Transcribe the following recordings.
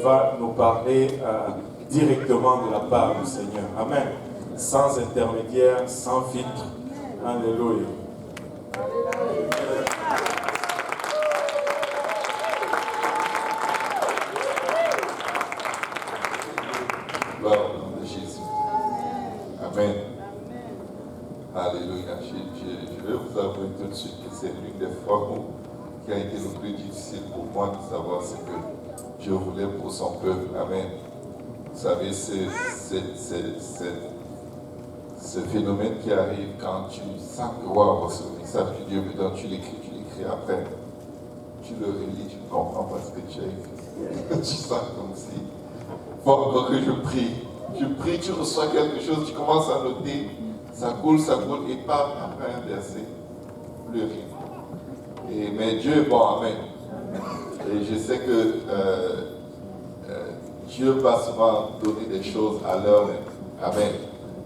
va nous parler directement de la part du Seigneur. Amen. Sans intermédiaire, sans filtre. Alléluia. Gloire au nom de Jésus. Amen. Alléluia. Je vais vous avouer tout de suite que c'est l'une des fois qui a été le plus difficile pour moi de savoir ce que Dieu voulait pour son peuple. Amen. Vous savez, ce phénomène qui arrive quand tu sens que wow, ce message que Dieu me donne, tu l'écris après. Tu le relis, tu ne comprends pas ce que tu as écrit. Tu sens comme si. Faut encore que je prie. Tu pries, tu reçois quelque chose, tu commences à noter, ça coule, et pas après un verset, plus rien. Mais Dieu est bon, amen. Et je sais que Dieu va souvent donner des choses à l'heure, amen.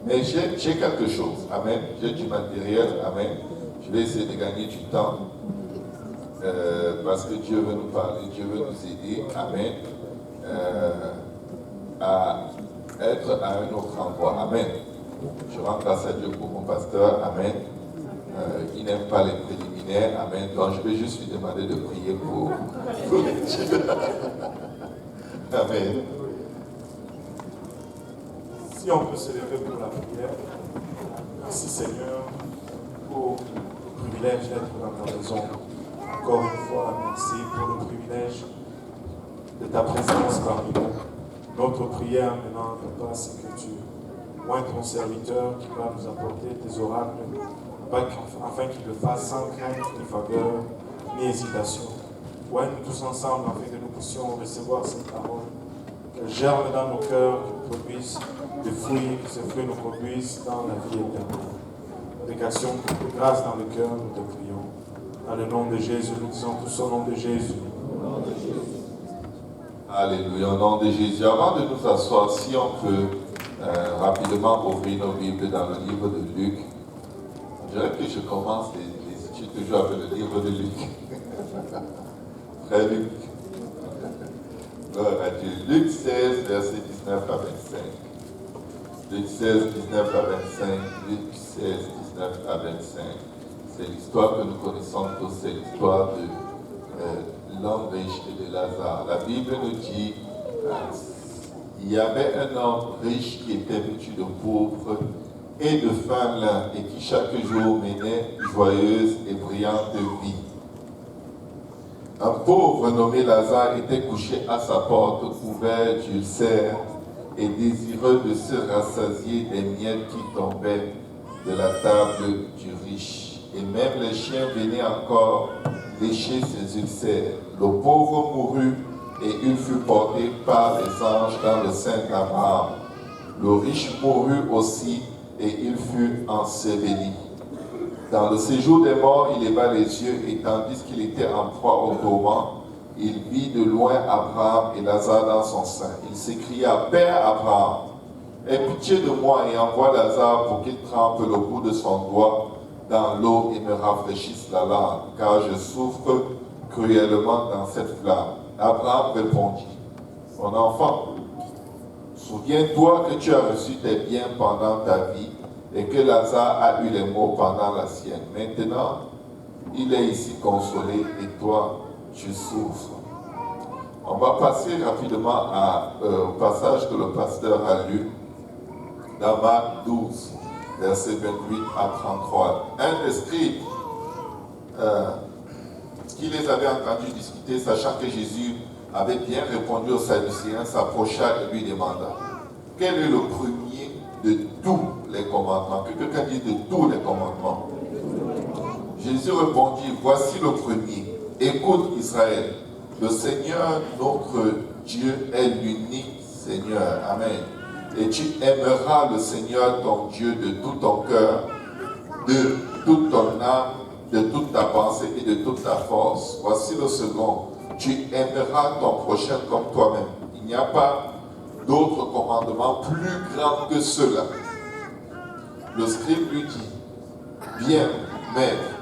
Mais j'ai quelque chose, amen. J'ai du matériel, amen. Je vais essayer de gagner du temps, parce que Dieu veut nous parler, Dieu veut nous aider, amen. À être à un autre endroit. Amen. Je rends grâce à Dieu pour mon pasteur. Amen. Il n'aime pas les préliminaires. Amen. Donc je vais juste lui demander de prier pour Dieu. Amen. Si on peut se lever pour la prière. Merci Seigneur pour le privilège d'être dans ta maison. Encore une fois, merci pour le privilège de ta présence parmi nous. Notre prière maintenant, Papa, c'est que tu oins ton serviteur qui va nous apporter tes oracles, afin qu'il le fasse sans crainte, ni faveur, ni hésitation. Oins-nous tous ensemble afin que nous puissions recevoir cette parole, qu'elle germe dans nos cœurs, qu'elle produise des fruits, que ces fruits nous conduisent dans la vie éternelle. Avec action de grâce dans le cœur, nous te prions. Dans le nom de Jésus, nous disons tous au nom de Jésus. Alléluia, au nom de Jésus. Avant de nous asseoir, si on peut rapidement ouvrir nos Bibles dans le livre de Luc. Je dirais que je commence les études toujours avec le livre de Luc. Frère Luc. Gloire à Dieu. Luc 16, verset 19 à 25. Luc 16, 19 à 25. Luc 16, 19 à 25. C'est l'histoire que nous connaissons tous, c'est l'histoire de l'homme riche et de Lazare. La Bible nous dit il y avait un homme riche qui était vêtu de pauvre et de faim là, et qui chaque jour menait joyeuse et brillante vie. Un pauvre nommé Lazare était couché à sa porte, couvert d'ulcères et désireux de se rassasier des miettes qui tombaient de la table du riche. Et même les chiens venaient encore lécher ses ulcères. Le pauvre mourut et il fut porté par les anges dans le sein d'Abraham. Le riche mourut aussi et il fut enseveli. Dans le séjour des morts, il leva les yeux et tandis qu'il était en proie au tourment, il vit de loin Abraham et Lazare dans son sein. Il s'écria, « Père Abraham, aie pitié de moi et envoie Lazare pour qu'il trempe le bout de son doigt dans l'eau et me rafraîchisse la langue, car je souffre cruellement dans cette flamme. » Abraham répondit, « Mon enfant, souviens-toi que tu as reçu tes biens pendant ta vie et que Lazare a eu les maux pendant la sienne. Maintenant, il est ici consolé et toi, tu souffres. » On va passer rapidement au passage que le pasteur a lu dans Marc 12, versets 28 à 33. Un des scribes qui les avait entendus discuter, sachant que Jésus avait bien répondu aux Sadducéens, s'approcha et lui demanda, « Quel est le premier de tous les commandements ?» Que quelqu'un dise de tous les commandements. Jésus répondit, « Voici le premier. Écoute Israël, le Seigneur notre Dieu est l'unique Seigneur. Amen. Et tu aimeras le Seigneur ton Dieu de tout ton cœur, de toute ton âme, de toute ta pensée et de toute ta force. Voici le second. Tu aimeras ton prochain comme toi-même. Il n'y a pas d'autre commandement plus grand que cela. » Le scribe lui dit, « Bien, maître,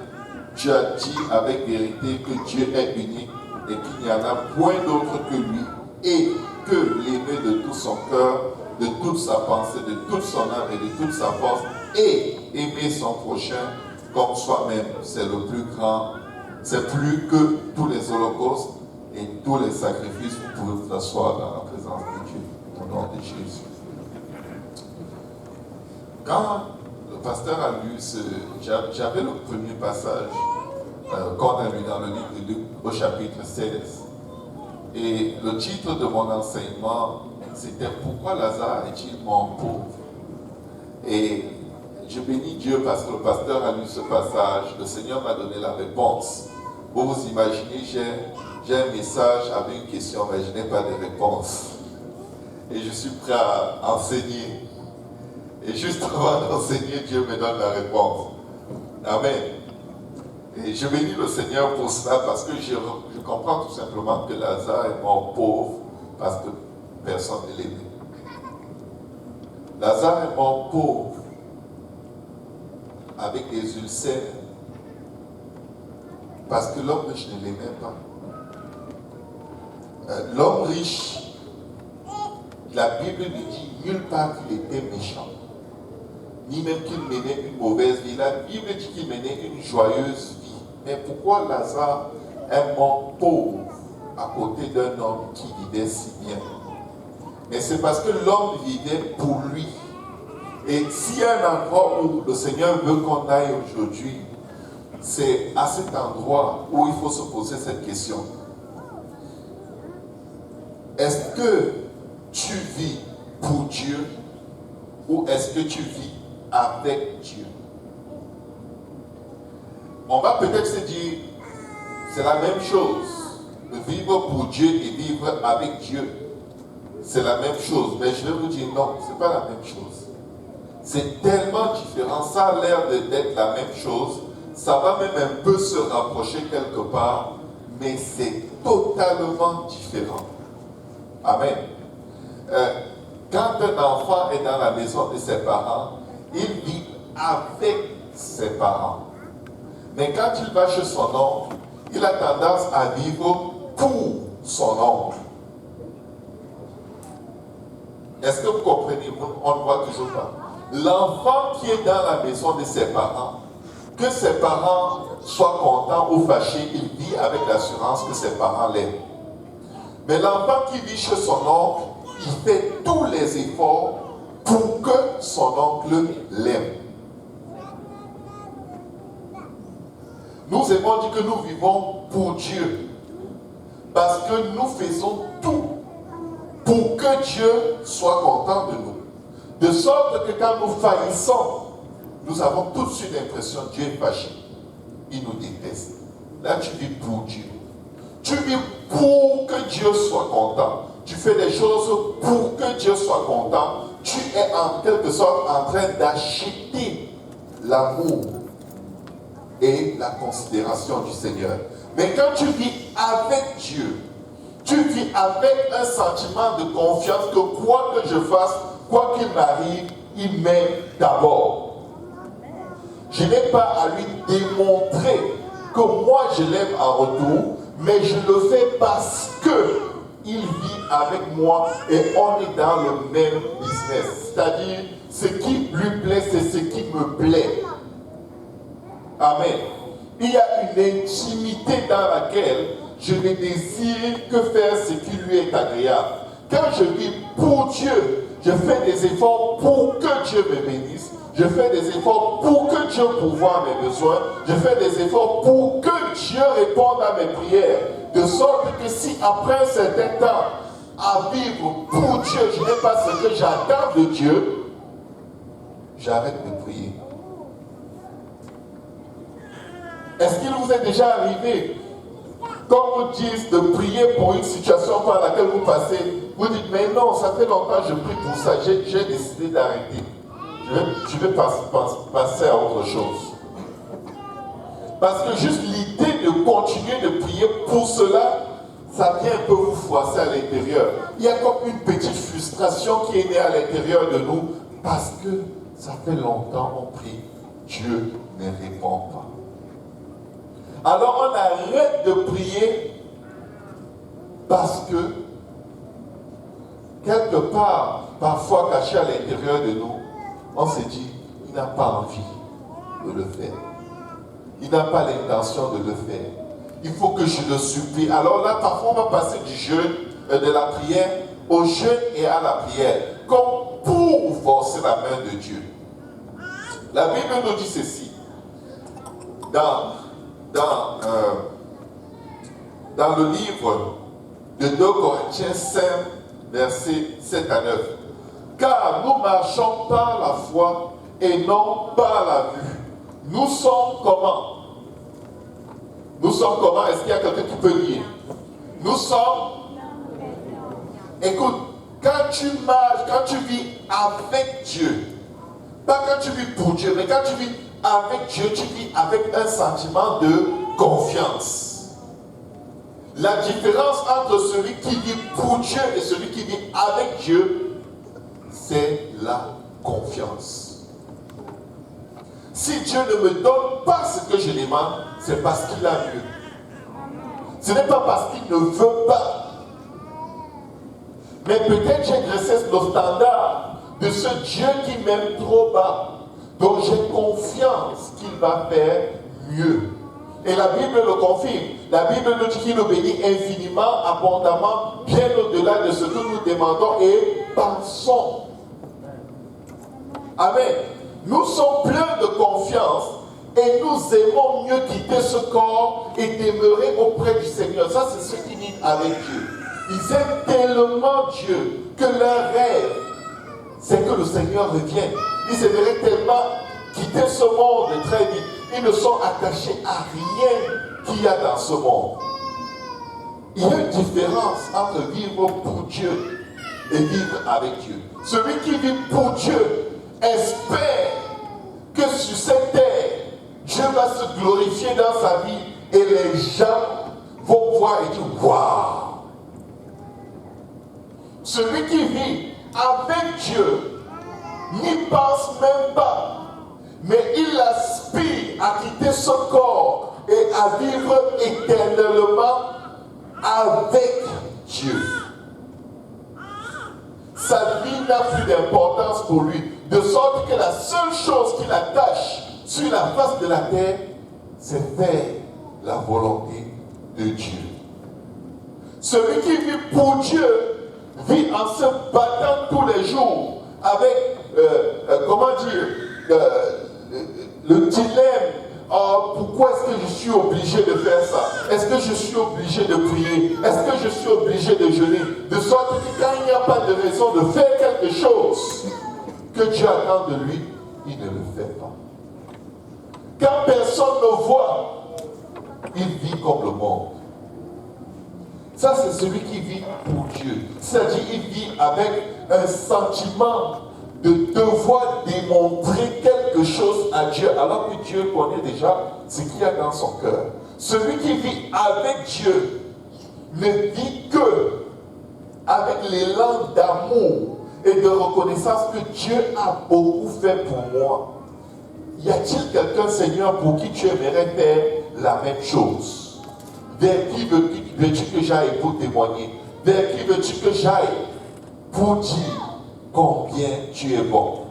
tu as dit avec vérité que Dieu est unique et qu'il n'y en a point d'autre que lui et que l'aimer de tout son cœur, de toute sa pensée, de toute son âme et de toute sa force, et aimer son prochain comme soi-même. C'est le plus grand, c'est plus que tous les holocaustes et tous les sacrifices. Vous pouvez vous asseoir dans la présence de Dieu, au nom de Jésus. Quand le pasteur a lu j'avais le premier passage qu'on a lu dans le livre de Luc au chapitre 16. Et le titre de mon enseignement, c'était « Pourquoi Lazare est-il mort pauvre ?» Et je bénis Dieu parce que le pasteur a lu ce passage. Le Seigneur m'a donné la réponse. Vous vous imaginez, j'ai un message avec une question, mais je n'ai pas de réponse. Et je suis prêt à enseigner. Et juste avant d'enseigner, Dieu me donne la réponse. Amen. Et je bénis le Seigneur pour cela parce que je comprends tout simplement que Lazare est mort pauvre parce que personne ne l'aimait. Lazare est mort pauvre avec des ulcères parce que l'homme riche ne l'aimait pas. L'homme riche, la Bible nous dit nulle part qu'il était méchant, ni même qu'il menait une mauvaise vie. La Bible dit qu'il menait une joyeuse vie. Mais pourquoi Lazare est mort pauvre à côté d'un homme qui vivait si bien? Mais c'est parce que l'homme vivait pour lui. Et s'il y a un endroit où le Seigneur veut qu'on aille aujourd'hui, c'est à cet endroit où il faut se poser cette question. Est-ce que tu vis pour Dieu ou est-ce que tu vis avec Dieu? On va peut-être se dire, c'est la même chose. Vivre pour Dieu et vivre avec Dieu, c'est la même chose. Mais je vais vous dire non, ce n'est pas la même chose. C'est tellement différent. Ça a l'air d'être la même chose. Ça va même un peu se rapprocher quelque part, mais c'est totalement différent. Amen. Quand un enfant est dans la maison de ses parents, il vit avec ses parents. Mais quand il va chez son oncle, il a tendance à vivre pour son oncle. Est-ce que vous comprenez? On ne voit toujours pas. L'enfant qui est dans la maison de ses parents, que ses parents soient contents ou fâchés, il vit avec l'assurance que ses parents l'aiment. Mais l'enfant qui vit chez son oncle, il fait tous les efforts pour que son oncle l'aime. Nous aimons dire que nous vivons pour Dieu. Parce que nous faisons tout pour que Dieu soit content de nous. De sorte que quand nous faillissons, nous avons tout de suite l'impression que Dieu est fâché. Il nous déteste. Là, tu vis pour Dieu. Tu vis pour que Dieu soit content. Tu fais des choses pour que Dieu soit content. Tu es en quelque sorte en train d'acheter l'amour et la considération du Seigneur. Mais quand tu vis avec Dieu, tu vis avec un sentiment de confiance que quoi que je fasse, quoi qu'il m'arrive, il m'aime d'abord. Je n'ai pas à lui démontrer que moi je l'aime en retour, mais je le fais parce que il vit avec moi et on est dans le même business. C'est-à-dire, ce qui lui plaît, c'est ce qui me plaît. Amen. Il y a une intimité dans laquelle je ne désire que faire ce qui lui est agréable. Quand je vis pour Dieu, je fais des efforts pour que Dieu me bénisse. Je fais des efforts pour que Dieu pourvoie mes besoins. Je fais des efforts pour que Dieu réponde à mes prières. De sorte que si après un certain temps, à vivre pour Dieu, je n'ai pas ce que j'attends de Dieu, j'arrête de prier. Est-ce qu'il vous est déjà arrivé, quand vous dites de prier pour une situation par laquelle vous passez, vous dites, mais non, ça fait longtemps que je prie pour ça, j'ai décidé d'arrêter. Je vais passer à autre chose. Parce que juste l'idée de continuer de prier pour cela, ça vient un peu vous froisser à l'intérieur. Il y a comme une petite frustration qui est née à l'intérieur de nous, parce que ça fait longtemps qu'on prie, Dieu ne répond pas. Alors on arrête de prier parce que quelque part, parfois caché à l'intérieur de nous, on se dit, il n'a pas envie de le faire. Il n'a pas l'intention de le faire. Il faut que je le supplie. Alors là, parfois, on va passer du jeûne, de la prière, au jeûne et à la prière, comme pour forcer la main de Dieu. La Bible nous dit ceci. Dans le livre de 2 Corinthiens 5, versets 7 à 9. Car nous marchons par la foi et non par la vue. Nous sommes comment? Nous sommes comment? Est-ce qu'il y a quelqu'un qui peut lire? Nous sommes... Écoute, quand tu marches, quand tu vis avec Dieu, pas quand tu vis pour Dieu, mais quand tu vis avec Dieu, tu vis avec un sentiment de confiance. La différence entre celui qui vit pour Dieu et celui qui vit avec Dieu, c'est la confiance. Si Dieu ne me donne pas ce que je demande, c'est parce qu'il a mieux. Ce n'est pas parce qu'il ne veut pas. Mais peut-être j'ai dressé le standard de ce Dieu qui m'aime trop bas, dont j'ai confiance qu'il va faire mieux. Et la Bible le confirme. La Bible nous dit qu'il nous bénit infiniment, abondamment, bien au-delà de ce que nous demandons et pensons. Amen. Nous sommes pleins de confiance et nous aimons mieux quitter ce corps et demeurer auprès du Seigneur. Ça, c'est ceux qui vivent avec Dieu. Ils aiment tellement Dieu que leur rêve, c'est que le Seigneur revienne. Ils aimeraient tellement quitter ce monde très vite. Ils ne sont attachés à rien qu'il y a dans ce monde. Il y a une différence entre vivre pour Dieu et vivre avec Dieu. Celui qui vit pour Dieu espère que sur cette terre, Dieu va se glorifier dans sa vie et les gens vont voir et dire waouh. Celui qui vit avec Dieu n'y pense même pas, mais il aspire à quitter ce corps et à vivre éternellement avec Dieu. Sa vie n'a plus d'importance pour lui, de sorte que la seule chose qui l'attache sur la face de la terre, c'est faire la volonté de Dieu. Celui qui vit pour Dieu vit en se battant tous les jours avec, le dilemme. Pourquoi est-ce que je suis obligé de faire ça? Est-ce que je suis obligé de prier? Est-ce que je suis obligé de jeûner? De sorte que quand il n'y a pas de raison de faire quelque chose que Dieu attend de lui, il ne le fait pas. Quand personne ne voit, il vit comme le monde. Ça, c'est celui qui vit pour Dieu. C'est-à-dire qu'il vit avec un sentiment de devoir démontrer quelque chose à Dieu, alors que Dieu connaît déjà ce qu'il y a dans son cœur. Celui qui vit avec Dieu ne vit que avec l'élan d'amour et de reconnaissance que Dieu a beaucoup fait pour moi. Y a-t-il quelqu'un, Seigneur, pour qui tu aimerais faire la même chose? Vers qui veux-tu que j'aille pour témoigner? Vers qui veux-tu que j'aille pour dire combien tu es bon?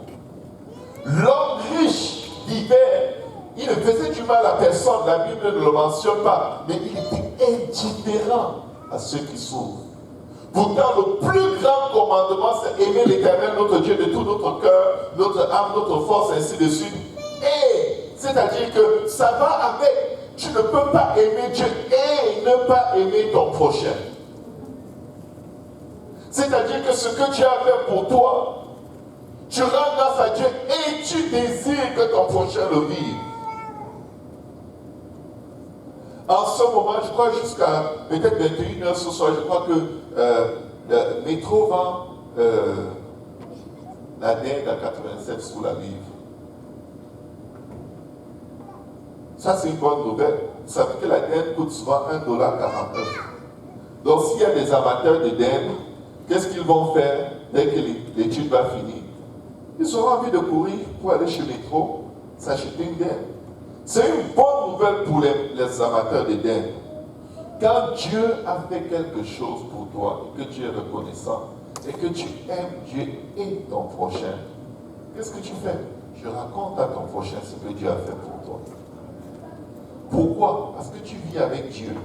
L'homme riche vivait, il ne faisait du mal à personne, la Bible ne le mentionne pas, mais il était indifférent à ceux qui souffrent. Pourtant, le plus grand commandement, c'est aimer l'Éternel, notre Dieu, de tout notre cœur, notre âme, notre force, ainsi de suite. Et, c'est-à-dire que ça va avec. Tu ne peux pas aimer Dieu et ne pas aimer ton prochain. C'est-à-dire que ce que Dieu a fait pour toi, tu rends grâce à Dieu et tu désires que ton prochain le vive. En ce moment, je crois jusqu'à peut-être 21h ce soir, je crois que le métro vend la dinde à 87 sous la livre. Ça, c'est une bonne nouvelle. Vous savez que la dinde coûte souvent $1,49. Donc, s'il y a des amateurs de dinde, qu'est-ce qu'ils vont faire dès que l'étude va finir? Ils auront envie de courir pour aller chez le métro, s'acheter une dinde. C'est une bonne nouvelle pour les amateurs de dinde. Quand Dieu a fait quelque chose pour toi et que tu es reconnaissant, et que tu aimes Dieu et ton prochain, qu'est-ce que tu fais? Tu racontes à ton prochain ce que Dieu a fait pour toi. Pourquoi? Parce que tu vis avec Dieu.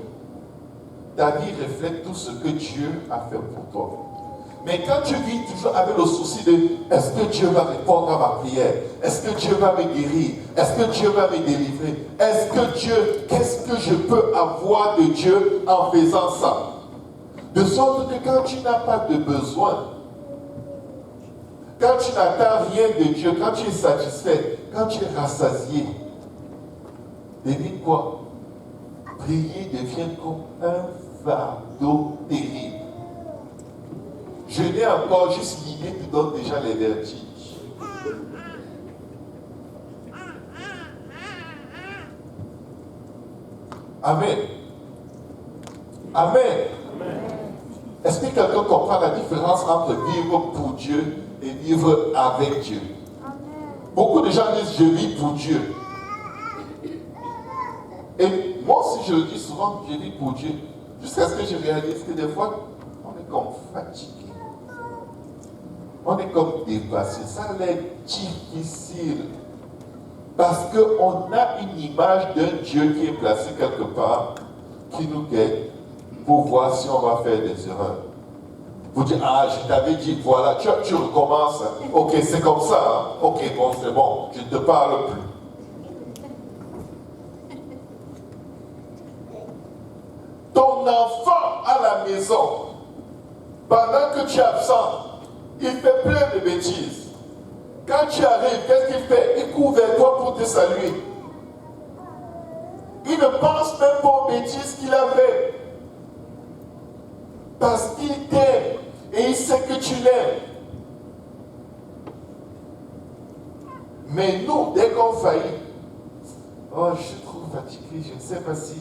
Ta vie reflète tout ce que Dieu a fait pour toi. Mais quand tu vis toujours avec le souci de est-ce que Dieu va répondre à ma prière? Est-ce que Dieu va me guérir? Est-ce que Dieu va me délivrer? Est-ce que Dieu, qu'est-ce que je peux avoir de Dieu en faisant ça? De sorte que quand tu n'as pas de besoin, quand tu n'attends rien de Dieu, quand tu es satisfait, quand tu es rassasié, devine quoi? Prier devient comme un fardeau terrible. Je n'ai encore juste l'idée qui donne déjà les vertiges. Amen. Amen. Est-ce que quelqu'un comprend la différence entre vivre pour Dieu et vivre avec Dieu? Beaucoup de gens disent je vis pour Dieu. Et moi aussi je le dis souvent, je vis pour Dieu. Jusqu'à ce que je réalise que des fois, on est comme fatigué. On est comme dépassé. Ça a l'air difficile. Parce qu'on a une image d'un Dieu qui est placé quelque part, qui nous guette pour voir si on va faire des erreurs. Vous dites, ah, je t'avais dit, voilà, tu recommences. Ok, c'est comme ça. Hein? Ok, bon, c'est bon, je ne te parle plus. Ton enfant à la maison, pendant que tu es absent, il fait plein de bêtises. Quand tu arrives, qu'est-ce qu'il fait? Il court vers toi pour te saluer. Il ne pense même pas aux bêtises qu'il a fait. Parce qu'il t'aime et il sait que tu l'aimes. Mais nous, dès qu'on faillit, oh, je suis trop fatigué, je ne sais pas si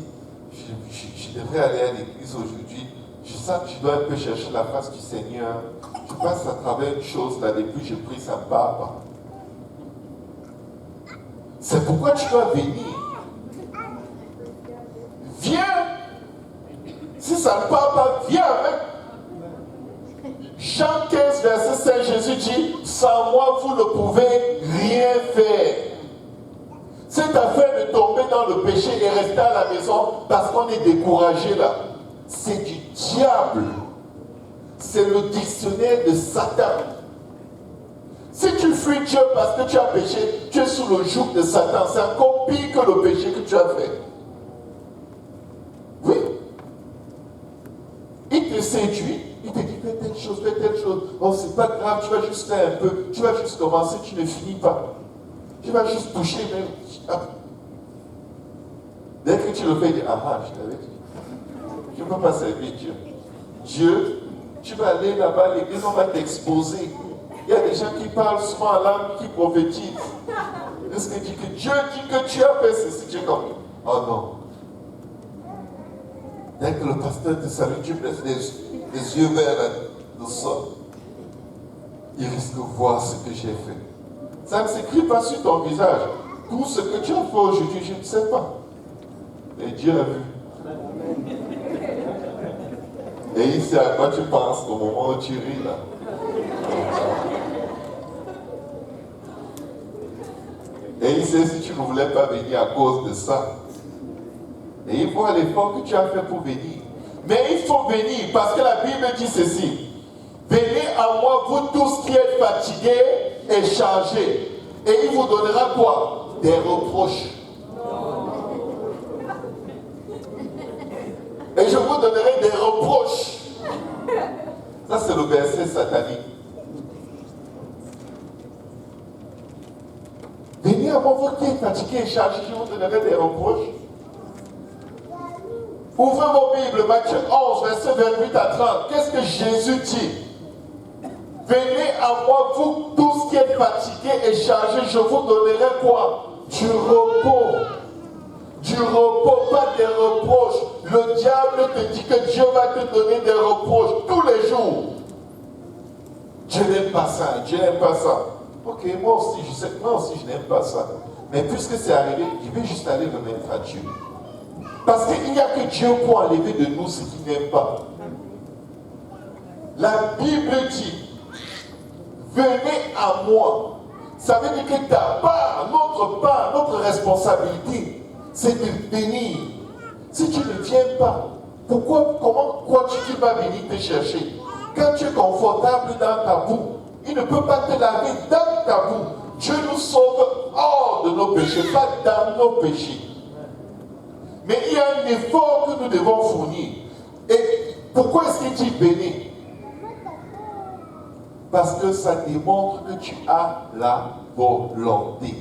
je devrais aller à l'église aujourd'hui. Je sens que je dois un peu chercher la face du Seigneur. Je passe à travers une chose, là, depuis que je prie, ça ne part pas. C'est pourquoi tu dois venir. Viens. Si ça ne part pas, viens avec. Jean 15, verset 5, Jésus dit, sans moi, vous ne pouvez rien faire. Cette affaire de tomber dans le péché et rester à la maison parce qu'on est découragé là, c'est du diable. C'est le dictionnaire de Satan. Si tu fuis Dieu parce que tu as péché, tu es sous le joug de Satan. C'est encore pire que le péché que tu as fait. Oui. Il te séduit. Il te dit fais telle chose, fais telle chose. Oh, c'est pas grave, tu vas juste faire un peu. Tu vas juste commencer, tu ne finis pas. Tu vas juste toucher même. Dès que tu le fais, il dit, ah, je t'avais dit. Je ne peux pas servir Dieu. Dieu, tu vas aller là-bas, l'église, on va t'exposer. Il y a des gens qui parlent souvent en langue, qui prophétisent. Est-ce que dit que Dieu dit que tu as fait ceci? Tu es comme, oh non. Dès que le pasteur te salue, tu laisses les yeux vers le sol. Il risque de voir ce que j'ai fait. Ça ne s'écrit pas sur ton visage. Tout ce que tu as fait aujourd'hui, je ne sais pas. Mais Dieu a vu. Et il sait à quoi tu penses au moment où tu ris là. Et il sait si tu ne voulais pas venir à cause de ça. Et il voit l'effort que tu as fait pour venir. Mais il faut venir parce que la Bible dit ceci. Venez à moi, vous tous qui êtes fatigués et chargés. Et il vous donnera quoi? Des reproches. Et je vous donnerai des reproches. Ça, c'est le verset satanique. Venez à moi, vous qui êtes fatigués et chargés, je vous donnerai des reproches. Ouvrez vos Bibles, Matthieu 11, verset 28 à 30. Qu'est-ce que Jésus dit? Venez à moi, vous tous qui êtes fatigués et chargés, je vous donnerai quoi? Du repos. Du repos, pas des reproches. Le diable te dit que Dieu va te donner des reproches tous les jours. Dieu n'aime pas ça, Dieu n'aime pas ça. Ok, moi aussi, je sais que moi aussi je n'aime pas ça. Mais puisque c'est arrivé, je vais juste aller le mettre à Dieu. Parce qu'il n'y a que Dieu pour enlever de nous ce qu'il n'aime pas. La Bible dit venez à moi. Ça veut dire que ta part, notre responsabilité, c'est de venir. Si tu ne viens pas, pourquoi, comment crois-tu qu'il va venir te chercher? Quand tu es confortable dans ta boue, il ne peut pas te laver dans ta boue. Dieu nous sauve hors de nos péchés, pas dans nos péchés. Mais il y a un effort que nous devons fournir. Et pourquoi est-ce qu'il dit venez? Parce que ça démontre que tu as la volonté.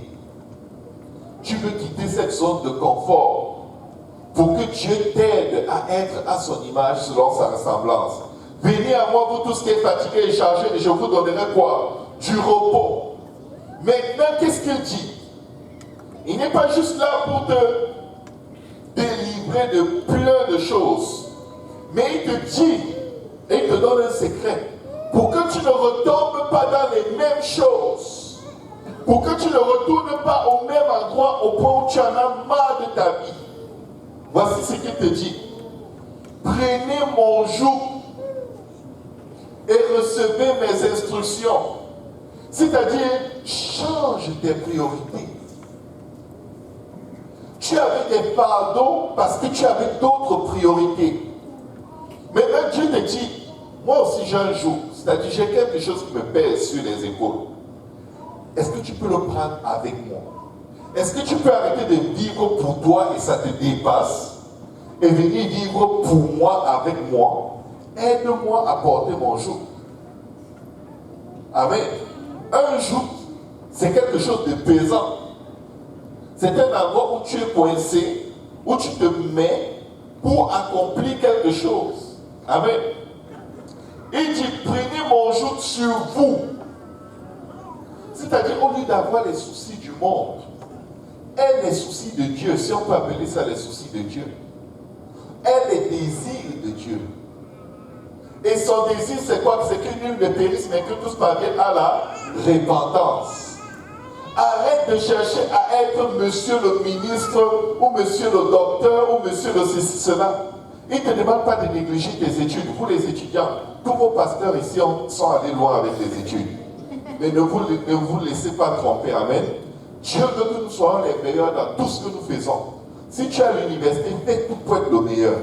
Tu veux quitter cette zone de confort pour que Dieu t'aide à être à son image selon sa ressemblance. Venez à moi, vous tous qui êtes fatigués et chargés, et je vous donnerai quoi? Du repos. Maintenant, qu'est-ce qu'il dit? Il n'est pas juste là pour te délivrer de plein de choses, mais il te dit, et il te donne un secret, pour que tu ne retombes pas dans les mêmes choses, pour que tu ne retournes pas au même endroit au point où tu en as marre de ta vie. Voici ce qu'il te dit. Prenez mon joug et recevez mes instructions. C'est-à-dire, change tes priorités. Tu avais des pardons parce que tu avais d'autres priorités. Maintenant, Dieu te dit, moi aussi j'ai un joug, c'est-à-dire j'ai quelque chose qui me pèse sur les épaules. Est-ce que tu peux le prendre avec moi? Est-ce que tu peux arrêter de vivre pour toi et ça te dépasse et venir vivre pour moi avec moi? Aide-moi à porter mon joug. Amen. Un joug, c'est quelque chose de pesant. C'est un endroit où tu es coincé, où tu te mets pour accomplir quelque chose. Amen. Il dit, prenez mon joug sur vous. C'est-à-dire, au lieu d'avoir les soucis du monde, aie les soucis de Dieu, si on peut appeler ça les soucis de Dieu. Aie les désirs de Dieu. Et son désir, c'est quoi? C'est que nul ne périsse, mais que tous parviennent à la repentance. Arrête de chercher à être monsieur le ministre, ou monsieur le docteur, ou monsieur le ceci, cela. Il ne te demande pas de négliger tes études. Vous les étudiants, tous vos pasteurs ici sont allés loin avec les études. Mais ne vous laissez pas tromper. Amen. Dieu veut que nous soyons les meilleurs dans tout ce que nous faisons. Si tu es à l'université, fais tout pour être le meilleur.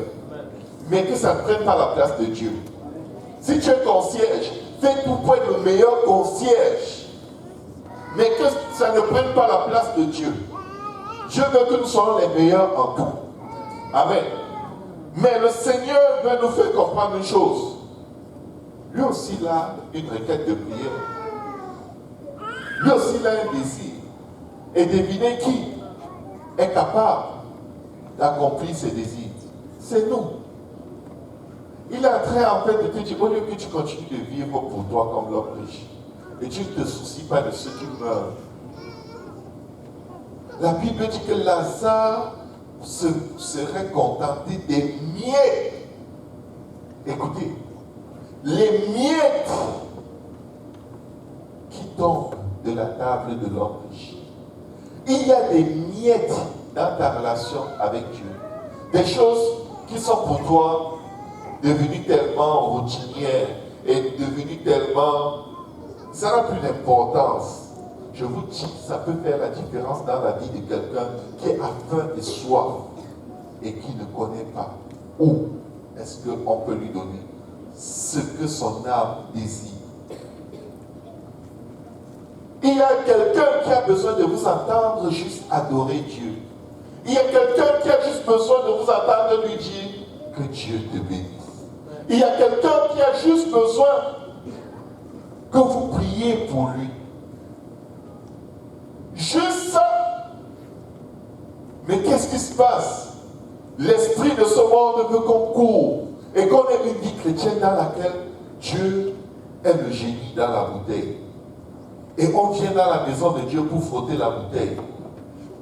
Mais que ça ne prenne pas la place de Dieu. Si tu es concierge, fais tout pour être le meilleur concierge. Mais que ça ne prenne pas la place de Dieu. Dieu veut que nous soyons les meilleurs en tout. Amen. Mais le Seigneur veut nous faire comprendre une chose. Lui aussi, il a une requête de prière. Lui aussi, il a un désir. Et devinez qui est capable d'accomplir ses désirs? C'est nous. Il est en train en fait de te dire, au lieu que tu continues de vivre pour toi comme l'homme riche, et tu ne te soucies pas de ceux qui meurent. La Bible dit que Lazare serait contenté des miettes. Écoutez, les miettes qui tombent de la table de l'homme riche. Il y a des miettes dans ta relation avec Dieu. Des choses qui sont pour toi devenues tellement routinières et devenues tellement... Ça n'a plus d'importance. Je vous dis, ça peut faire la différence dans la vie de quelqu'un qui a faim et soif et qui ne connaît pas où est-ce qu'on peut lui donner ce que son âme désire. Il y a quelqu'un qui a besoin de vous entendre juste adorer Dieu. Il y a quelqu'un qui a juste besoin de vous entendre lui dire que Dieu te bénisse. Il y a quelqu'un qui a juste besoin que vous priez pour lui. Juste ça. Mais qu'est-ce qui se passe? L'esprit de ce monde veut qu'on court et qu'on ait une vie chrétienne dans laquelle Dieu est le génie dans la bouteille. Et on vient dans la maison de Dieu pour frotter la bouteille.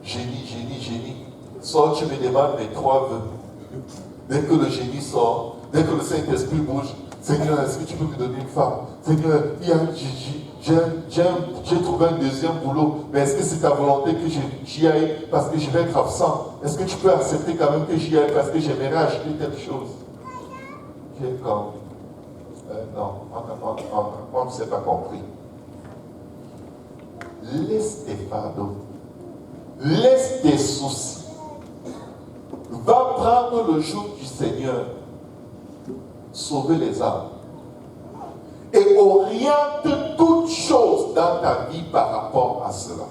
Génie, génie, génie. Sors, tu me demandes mes 3 vœux. Dès que le génie sort, dès que le Saint-Esprit bouge, Seigneur, est-ce que tu peux me donner une femme? Seigneur, j'ai trouvé un deuxième boulot, mais est-ce que c'est ta volonté que j'y aille parce que je vais être absent? Est-ce que tu peux accepter quand même que j'y aille parce que j'aimerais acheter quelque chose? J'ai comme, non, on ne s'est pas compris. laisse tes fardeaux, laisse tes soucis. Va prendre le joug du Seigneur, sauver les âmes. Et oriente toute chose dans ta vie par rapport à cela.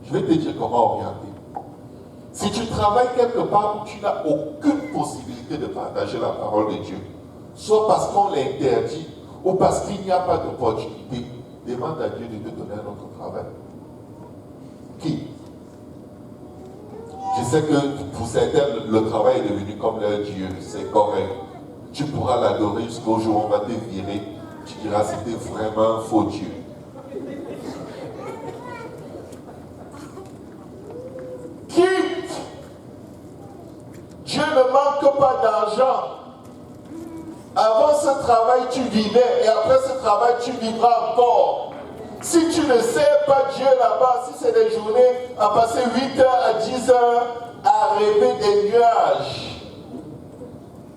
Je vais te dire comment orienter. Si tu travailles quelque part où tu n'as aucune possibilité de partager la parole de Dieu, soit parce qu'on l'interdit ou parce qu'il n'y a pas d'opportunité, demande à Dieu de te donner un autre travail. Qui? Je sais que pour certains, le travail est devenu comme leur Dieu, c'est correct. Tu pourras l'adorer jusqu'au jour où on va te virer. Tu diras, c'était vraiment un faux Dieu. Quitte. Dieu ne manque pas d'argent. Avant ce travail, tu vivais et après ce travail, tu vivras encore. Si tu ne sais pas Dieu là-bas, si c'est des journées à passer 8 heures à 10 heures à rêver des nuages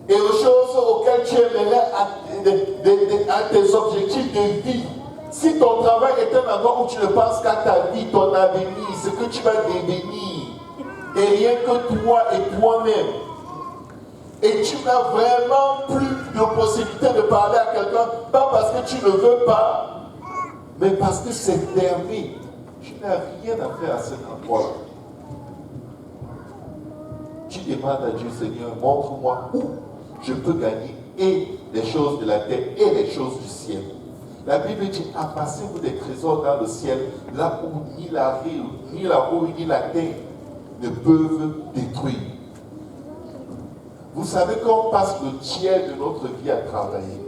et aux choses auxquelles tu aimerais à tes objectifs de vie. Si ton travail est un endroit où tu ne penses qu'à ta vie, ton avenir, ce que tu vas devenir, et rien que toi et toi-même, et tu n'as vraiment plus de possibilité de parler à quelqu'un, pas parce que tu ne veux pas, mais parce que c'est fermé. Tu n'as rien à faire à cet endroit-là. Tu demandes à Dieu, Seigneur, montre-moi où je peux gagner et les choses de la terre et les choses du ciel. La Bible dit, amassez-vous des trésors dans le ciel, là où ni la rouille, ni la terre ne peuvent détruire. Vous savez qu'on passe le tiers de notre vie à travailler.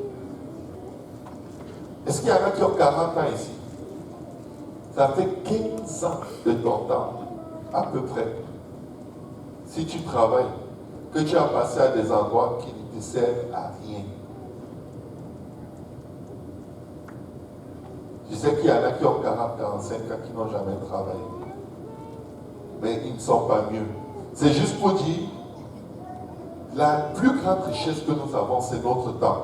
Est-ce qu'il y en a qui ont 40 ans ici? Ça fait 15 ans de ton temps, à peu près. Si tu travailles, que tu as passé à des endroits qui ne te servent à rien. Je sais qu'il y en a qui ont 40, 45 ans qui n'ont jamais travaillé. Mais ils ne sont pas mieux. C'est juste pour dire, la plus grande richesse que nous avons, c'est notre temps.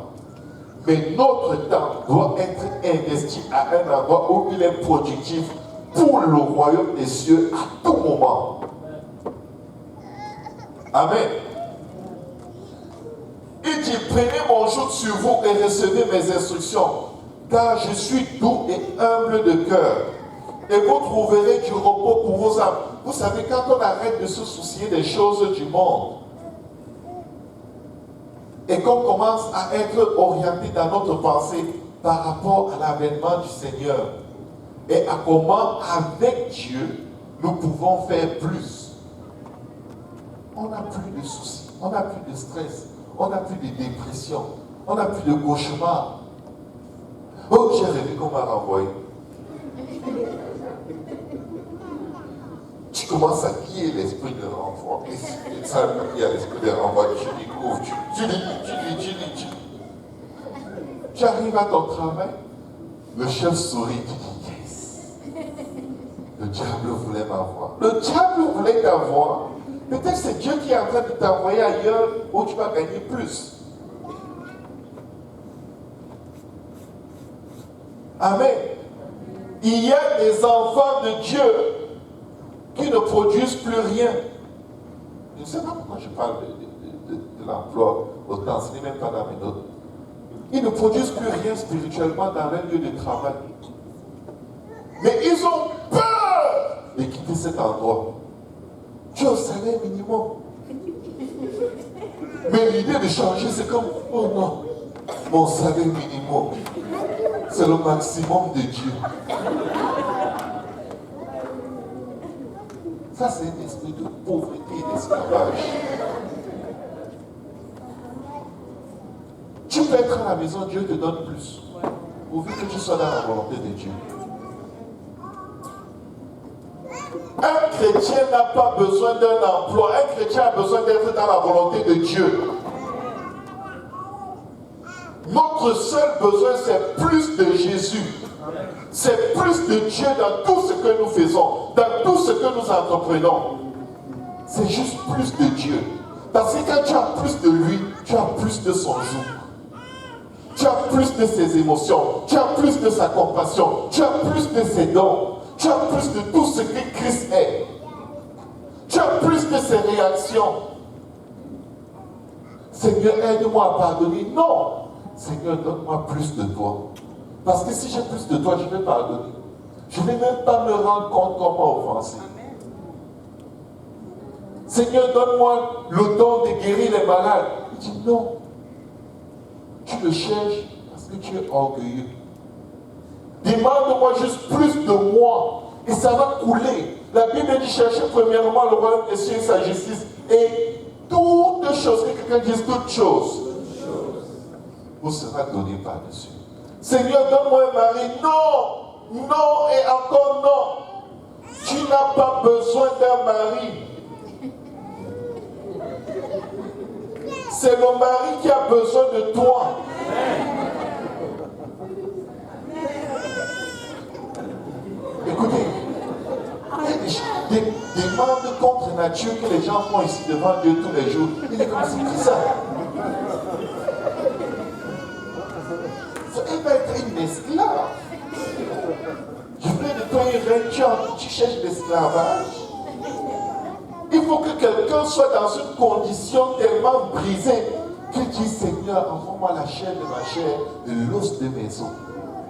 Mais notre temps doit être investi à un endroit où il est productif pour le royaume des cieux à tout moment. Amen. Il dit, prenez mon joug sur vous et recevez mes instructions, car je suis doux et humble de cœur, et vous trouverez du repos pour vos âmes. Vous savez, quand on arrête de se soucier des choses du monde, et qu'on commence à être orienté dans notre pensée par rapport à l'avènement du Seigneur, et à comment, avec Dieu, nous pouvons faire plus. On n'a plus de soucis, on n'a plus de stress, on n'a plus de dépression, on n'a plus de cauchemar. Oh, j'ai rêvé qu'on m'a renvoyé. Tu commences à lier l'esprit de renvoi. Et ça, il y a l'esprit de renvoi, tu découvres, tu lis. Tu arrives à ton travail, le chef sourit, tu dis yes. Le diable voulait m'avoir. Le diable voulait t'avoir. Peut-être c'est Dieu qui est en train de t'envoyer ailleurs où tu vas gagner plus. Amen. Il y a des enfants de Dieu qui ne produisent plus rien. Je ne sais pas pourquoi je parle de l'emploi autant, ce n'est même pas dans mes notes. Ils ne produisent plus rien spirituellement dans leur lieu de travail. Mais ils ont peur de quitter cet endroit. Tu as un salaire minimum. Mais l'idée de changer, c'est comme, oh non, mon salaire minimum, c'est le maximum de Dieu. Ça, c'est un esprit de pauvreté et d'esclavage. Tu peux être à la maison, Dieu te donne plus. Pourvu que tu sois dans la volonté de Dieu. Un chrétien n'a pas besoin d'un emploi. Un chrétien a besoin d'être dans la volonté de Dieu. Notre seul besoin, c'est plus de Jésus. C'est plus de Dieu dans tout ce que nous faisons, dans tout ce que nous entreprenons. C'est juste plus de Dieu. Parce que quand tu as plus de lui, tu as plus de son joug. Tu as plus de ses émotions. Tu as plus de sa compassion. Tu as plus de ses dons. Tu Tu as plus de tout ce que Christ est. Tu as plus de ses réactions. Seigneur, aide-moi à pardonner. Non. Seigneur, donne-moi plus de toi. Parce que si j'ai plus de toi, je vais pardonner. Je ne vais même pas me rendre compte comment offenser. Seigneur, donne-moi le don de guérir les malades. Il dit non. Tu le cherches parce que tu es orgueilleux. Demande-moi juste plus de moi et ça va couler. La Bible dit chercher premièrement le royaume des cieux et sa justice. Et toutes choses, que quelqu'un dise toutes choses, vous sera donné par-dessus. Seigneur, donne-moi un mari. Non, non et encore non. Tu n'as pas besoin d'un mari. C'est le mari qui a besoin de toi. Écoutez, il y a des demandes contre nature que les gens font ici devant Dieu tous les jours. Il est comme c'est qui ça? Elle va être une esclave. Je fais de toi une reine, tu cherches l'esclavage. Il faut que quelqu'un soit dans une condition tellement brisée qu'il dise Seigneur, envoie-moi la chair de ma chair, l'os de mes os.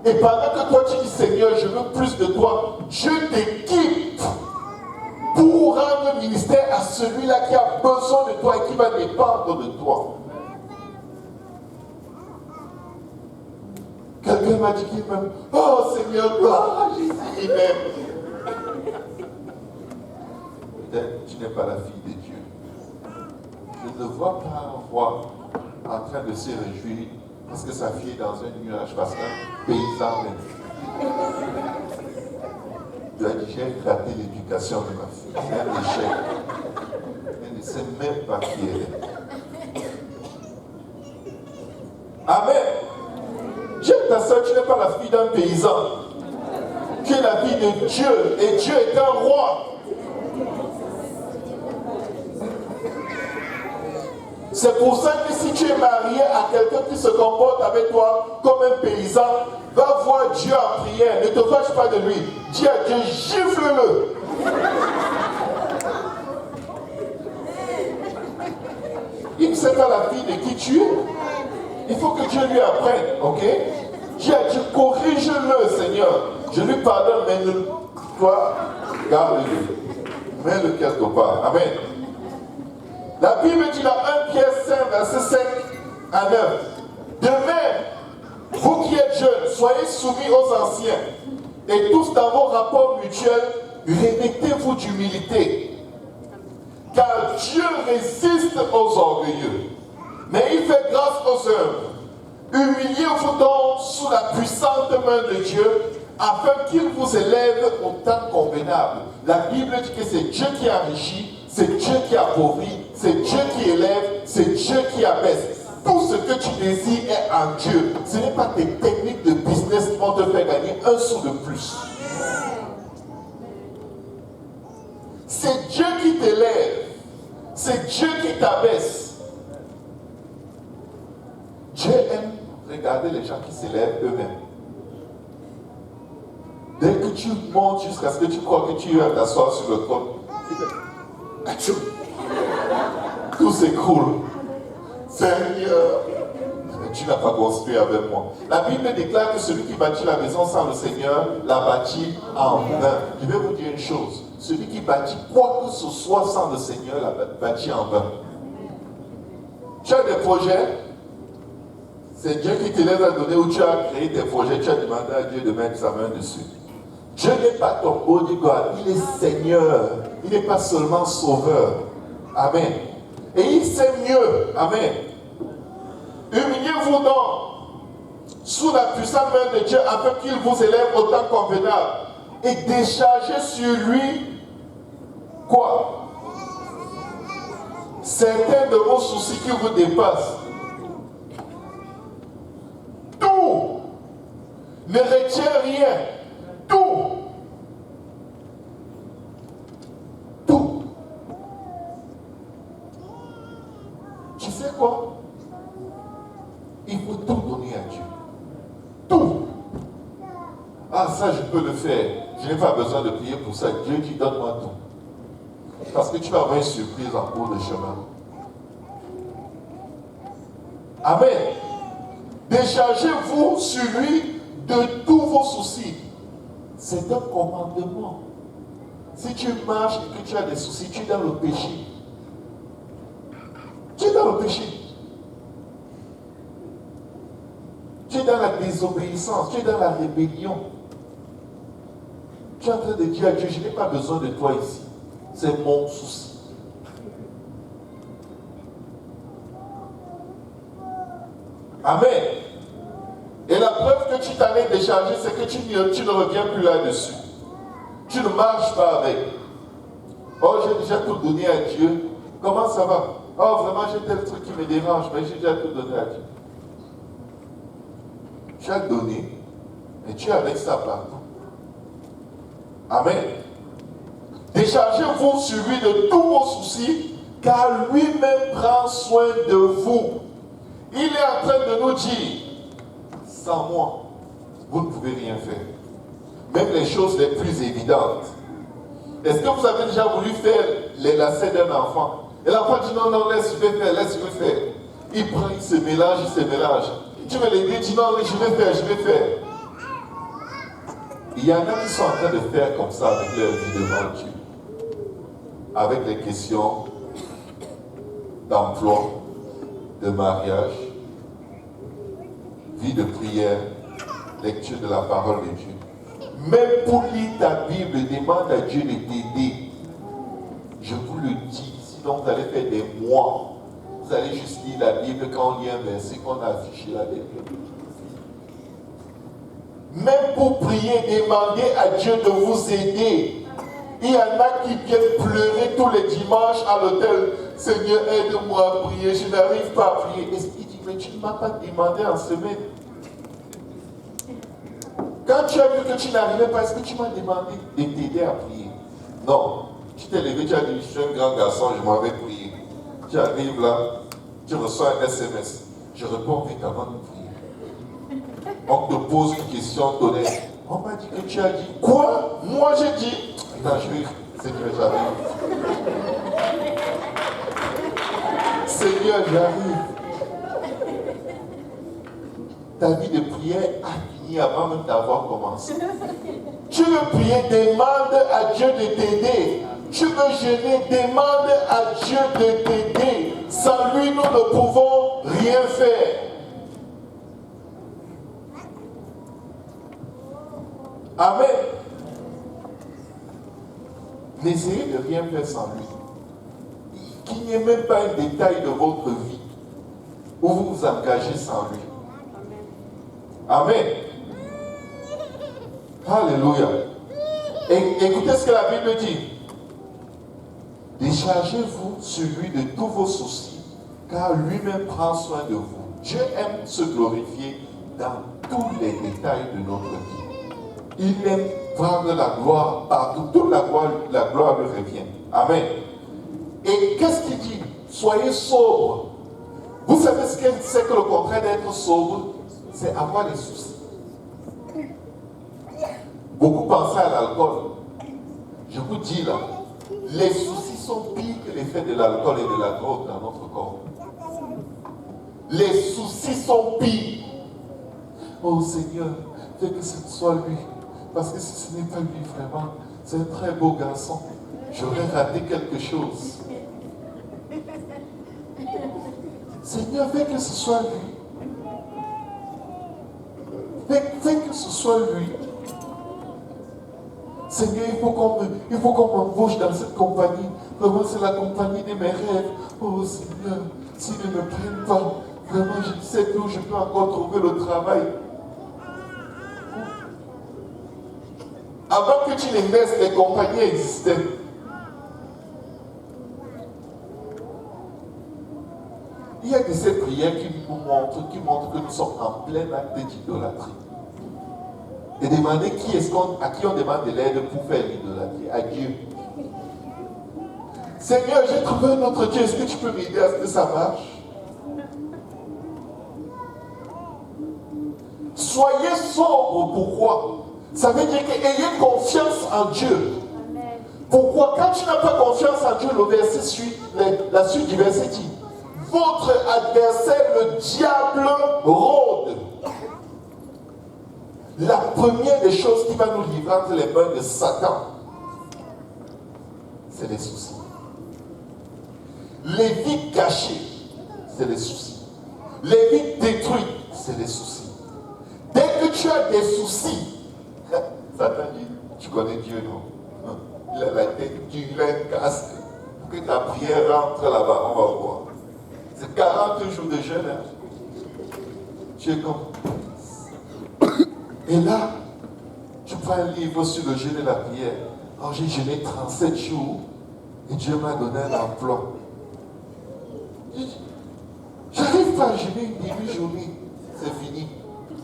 Et pendant que toi tu dis Seigneur, je veux plus de toi, je t'équipe pour rendre le ministère à celui-là qui a besoin de toi et qui va dépendre de toi. Quelqu'un m'a dit qu'il m'aime. Oh Seigneur, gloire à Jésus, il m'aime. Peut-être tu n'es pas la fille de Dieu. Je ne vois pas un roi en train de se réjouir parce que sa fille est dans un nuage, parce qu'un paysan même. Tu as dit, j'ai raté l'éducation de ma fille. C'est un échec. Elle ne sait même pas qui elle est. Amen. J'aime ta soeur, tu n'es pas la fille d'un paysan. Tu es la fille de Dieu. Et Dieu est un roi. C'est pour ça que si tu es marié à quelqu'un qui se comporte avec toi comme un paysan, va voir Dieu en prière. Ne te fâche pas de lui. Dis à Dieu, gifle-le. Il ne sait pas la fille de qui tu es. Il faut que Dieu lui apprenne, ok? Dis à Dieu, corrige-le, Seigneur. Je lui pardonne, mais toi, garde-le. Mets-le quelque part. Amen. La Bible dit dans 1 Pierre 5, verset 5 à 9. De même, vous qui êtes jeunes, soyez soumis aux anciens. Et tous dans vos rapports mutuels, revêtez-vous d'humilité. Car Dieu résiste aux orgueilleux, mais il fait grâce aux œuvres. Humiliez-vous donc sous la puissante main de Dieu, afin qu'il vous élève au temps convenable. La Bible dit que c'est Dieu qui enrichit, c'est Dieu qui appauvrit, c'est Dieu qui élève, c'est Dieu qui abaisse. Tout ce que tu désires est en Dieu. Ce n'est pas tes techniques de business qui vont te faire gagner un sou de plus. C'est Dieu qui t'élève. C'est Dieu qui t'abaisse. Dieu aime regarder les gens qui s'élèvent eux-mêmes. Dès que tu montes jusqu'à ce que tu crois que tu vas t'asseoir sur le trône, tout s'écroule. Seigneur, tu n'as pas construit avec moi. La Bible déclare que celui qui bâtit la maison sans le Seigneur l'a bâti en vain. Je vais vous dire une chose. Celui qui bâtit quoi que ce soit sans le Seigneur l'a bâti en vain. Tu as des projets, c'est Dieu qui te les a donnés, ou tu as créé tes projets, tu as demandé à Dieu de mettre sa main dessus. Dieu n'est pas ton bodyguard, il est Seigneur. Il n'est pas seulement sauveur. Amen. Et il sait mieux. Amen. Humiliez-vous donc sous la puissante main de Dieu afin qu'il vous élève au temps convenable et déchargez sur lui quoi? Certains de vos soucis qui vous dépassent. Tout. Ne retiens rien. Tout. Tout. Tu sais quoi? Il faut tout donner à Dieu. Tout. Ah, Ah, ça, je peux le faire. Je n'ai pas besoin de prier pour ça. Dieu dit, donne-moi tout. Parce que tu vas avoir une surprise en cours de chemin. Amen. Déchargez-vous sur lui de tous vos soucis. C'est un commandement. Si tu marches et que tu as des soucis, tu es dans le péché. Tu es dans le péché. Tu es dans la désobéissance, tu es dans la rébellion. Tu es en train de dire à Dieu, je n'ai pas besoin de toi ici. C'est mon souci. Amen. Et la preuve que tu t'en es déchargé, c'est que tu ne reviens plus là-dessus. Tu ne marches pas avec. Oh, j'ai déjà tout donné à Dieu. Comment ça va? Oh, vraiment, j'ai tel truc qui me dérange, mais j'ai déjà tout donné à Dieu. Tu as donné, et tu es avec ça partout. Amen. Déchargez-vous sur lui de tous vos soucis, car lui-même prend soin de vous. Il est en train de nous dire, sans moi, vous ne pouvez rien faire. Même les choses les plus évidentes. Est-ce que vous avez déjà voulu faire les lacets d'un enfant? Et l'enfant dit non, non, laisse, je vais faire, laisse, je vais faire. Il prend, il se mélange, il se mélange. Tu veux l'aider, dis non, je vais faire, je vais faire. Il y en a qui sont en train de faire comme ça avec leur vie devant Dieu. Avec les questions d'emploi, de mariage, vie de prière, lecture de la parole de Dieu. Même pour lire ta Bible, demande à Dieu de t'aider. Je vous le dis, sinon vous allez faire des mois. Vous allez juste lire la Bible quand on lit un verset qu'on a affiché là derrière. Même pour prier, demandez à Dieu de vous aider. Il y en a qui viennent pleurer tous les dimanches à l'hôtel. Seigneur, aide-moi à prier, je n'arrive pas à prier. Et il dit, mais tu ne m'as pas demandé en semaine. Quand tu as vu que tu n'arrivais pas, est-ce que tu m'as demandé de t'aider à prier? Non. Tu t'es levé, tu as dit, je suis un grand garçon, je m'en vais prier. Tu arrives là, tu reçois un SMS. Je réponds vite avant de prier. On te pose une question donnée. On m'a dit que tu as dit quoi? Moi j'ai dit. Attends, Seigneur, j'arrive. Seigneur, j'arrive. Ta vie de prière a fini avant même d'avoir commencé. Tu veux prier, demande à Dieu de t'aider. Tu veux jeûner, demande à Dieu de t'aider. Sans lui, nous ne pouvons rien faire. Amen. N'essayez de rien faire sans lui. Qu'il n'y ait même pas un détail de votre vie où vous vous engagez sans lui. Amen. Alléluia. Et écoutez ce que la Bible dit. Déchargez-vous sur lui de tous vos soucis, car lui-même prend soin de vous. Dieu aime se glorifier dans tous les détails de notre vie. Il aime prendre la gloire partout. Toute la gloire lui revient. Amen. Et qu'est-ce qu'il dit? Soyez sobres. Vous savez ce que c'est que le contraire d'être sobre? C'est avoir des soucis. Beaucoup pensent à l'alcool. Je vous dis là, les soucis sont pires que l'effet de l'alcool et de la drogue dans notre corps. Les soucis sont pires. Oh Seigneur, fais que ce soit lui. Parce que si ce n'est pas lui vraiment, c'est un très beau garçon. J'aurais raté quelque chose. Seigneur, fais que ce soit lui. Fais que ce soit lui. Seigneur, il faut qu'on m'embauche dans cette compagnie. Vraiment, c'est la compagnie de mes rêves. Oh Seigneur, s'ils ne me prennent pas, vraiment, je ne sais plus où je peux encore trouver le travail. Avant que tu ne naisses, les compagnies existaient. Il y a de ces prières qui montrent que nous sommes en plein acte d'idolâtrie. Et demander à qui on demande de l'aide pour faire l'idolâtrie? À Dieu. Seigneur, j'ai trouvé un autre Dieu, est-ce que tu peux m'aider à ce que ça marche? Soyez sobres, pourquoi? Ça veut dire que ayez confiance en Dieu. Pourquoi? Quand tu n'as pas confiance en Dieu, le verset suit, la suite du verset dit, votre adversaire, le diable, rôde. La première des choses qui va nous livrer entre les mains de Satan, c'est les soucis. Les vies cachées, c'est les soucis. Les vies détruites, c'est les soucis. Dès que tu as des soucis, Satan dit, tu connais Dieu, non? Il a la tête dure, il a un casque. Pour que ta prière rentre là-bas, on va voir. C'est 40 jours de jeûne. Tu es comme. Et là, tu prends un livre sur le jeûne et la prière. Alors j'ai jeûné 37 jours et Dieu m'a donné un emploi. J'arrive pas à jeûner une demi-journée. C'est fini.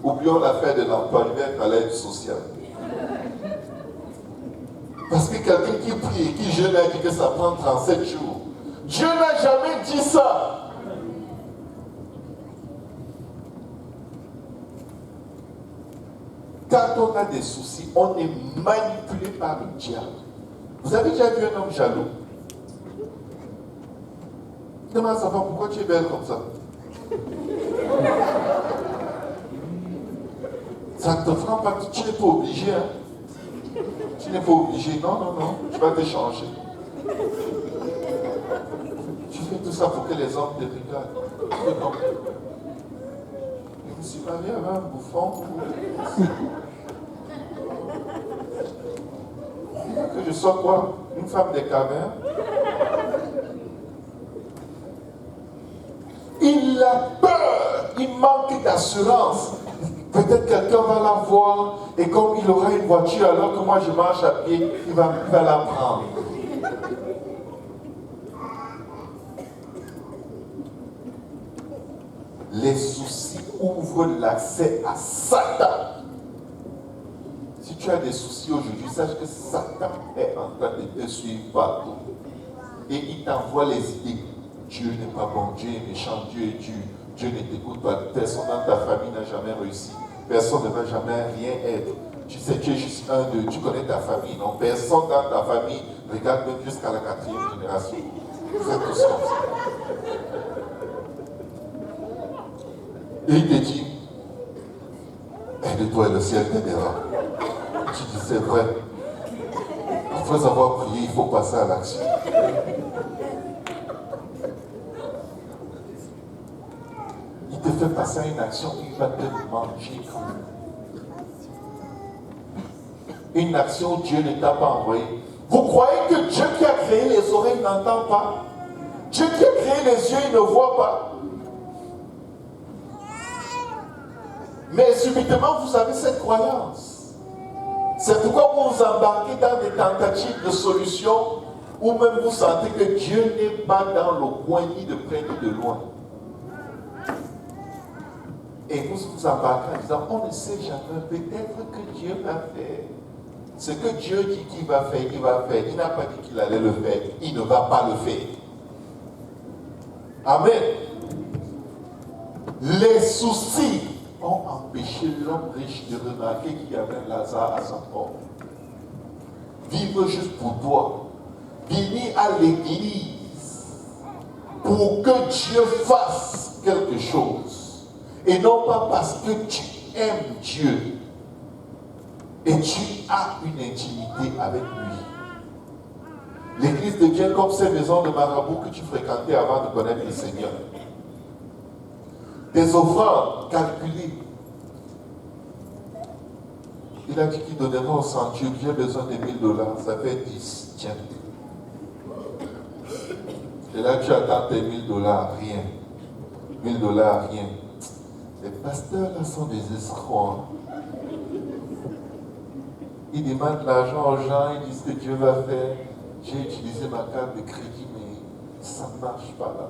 Oublions l'affaire de l'emploi, je vais être à l'aide sociale. Parce que quelqu'un qui prie et qui jeûne a dit que ça prend 37 jours. Dieu n'a jamais dit ça. Quand on a des soucis, on est manipulé par le diable. Vous avez déjà vu un homme jaloux? Demande à sa femme, pourquoi tu es belle comme ça? Ça ne te fera pas, tu n'es pas obligé. Hein? Tu n'es pas obligé. Non, non, non, tu vas te changer. Tu fais tout ça pour que les hommes te regardent. Je me suis marié avec un bouffon. Que je sois quoi? Une femme des cavernes? Il a peur, il manque d'assurance. Peut-être quelqu'un va la voir et comme il aura une voiture alors que moi je marche à pied, il va la prendre. Les soucis ouvrent l'accès à Satan. Si tu as des soucis aujourd'hui, sache que Satan est en train de te suivre partout. Et il t'envoie les idées. Dieu n'est pas bon, Dieu est méchant, Dieu est dur, Dieu ne t'écoute pas, personne dans ta famille n'a jamais réussi, personne ne va jamais rien être. Tu sais, tu es juste un d'eux, tu connais ta famille, non? Personne dans ta famille, regarde même jusqu'à la 4e génération. Vous êtes tous comme ça. Et il te dit, aide-toi et le ciel t'aidera. Tu dis, c'est vrai. Après avoir prié, il faut passer à l'action. Il te fait passer à une action, il va te manger. Une action où Dieu ne t'a pas envoyé. Vous croyez que Dieu qui a créé les oreilles n'entend pas? Dieu qui a créé les yeux, il ne voit pas. Mais subitement, vous avez cette croyance. C'est pourquoi vous vous embarquez dans des tentatives de solution ou même vous sentez que Dieu n'est pas dans le coin ni de près ni de loin. Et vous vous embarquez en disant, on ne sait jamais, peut-être que Dieu va faire. Ce que Dieu dit qu'il va faire, il va faire. Il n'a pas dit qu'il allait le faire, il ne va pas le faire. Amen. Les soucis ont empêché l'homme riche de remarquer qu'il y avait Lazare à sa porte. Vivre juste pour toi. Venir à l'église pour que Dieu fasse quelque chose. Et non pas parce que tu aimes Dieu. Et tu as une intimité avec lui. L'église devient comme ces maisons de marabout que tu fréquentais avant de connaître le Seigneur. Des offrandes calculées. Il a dit qu'il donnera au centurion, j'ai besoin de $1000, ça fait 10, tiens. Et là tu attends tes $1000, rien. $1000, rien. Les pasteurs là sont des escrocs. Ils demandent l'argent aux gens, ils disent que Dieu va faire. J'ai utilisé ma carte de crédit, mais ça ne marche pas là.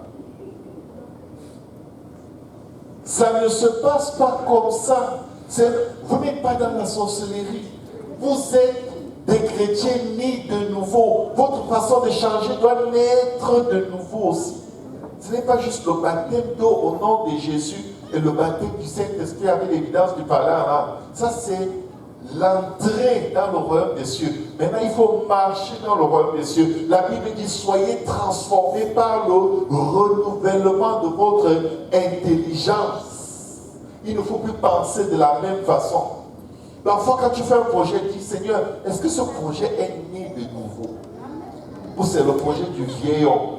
Ça ne se passe pas comme ça. Vous n'êtes pas dans la sorcellerie. Vous êtes des chrétiens nés de nouveau. Votre façon de changer doit naître de nouveau aussi. Ce n'est pas juste le baptême d'eau au nom de Jésus et le baptême du Saint-Esprit avec l'évidence du parler en langue. Ça, c'est l'entrée dans le royaume des cieux. Maintenant, il faut marcher dans le royaume des cieux. La Bible dit, soyez transformés par le renouvellement de votre intelligence. Il ne faut plus penser de la même façon. Parfois, quand tu fais un projet, tu dis, Seigneur, est-ce que ce projet est né de nouveau? Ou c'est le projet du vieil homme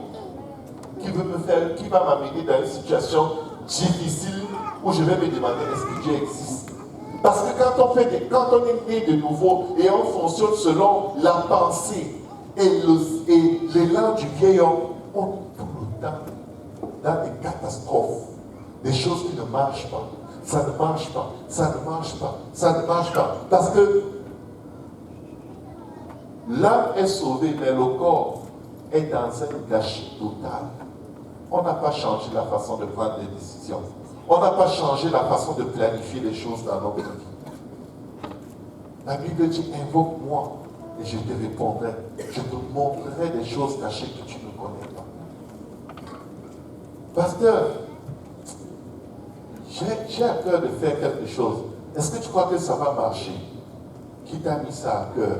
qui va m'amener dans une situation difficile où je vais me demander, est-ce que Dieu existe? Parce que quand on est né de nouveau et on fonctionne selon la pensée et l'élan du vieil homme, on est tout le temps dans des catastrophes, des choses qui ne marchent pas. Ça ne marche pas, ça ne marche pas, ça ne marche pas. Parce que l'âme est sauvée, mais le corps est dans un gâchis total. On n'a pas changé la façon de prendre des décisions. On n'a pas changé la façon de planifier les choses dans notre vie. La Bible dit, invoque-moi et je te répondrai. Je te montrerai des choses cachées que tu ne connais pas. Pasteur, j'ai à cœur de faire quelque chose. Est-ce que tu crois que ça va marcher? Qui t'a mis ça à cœur?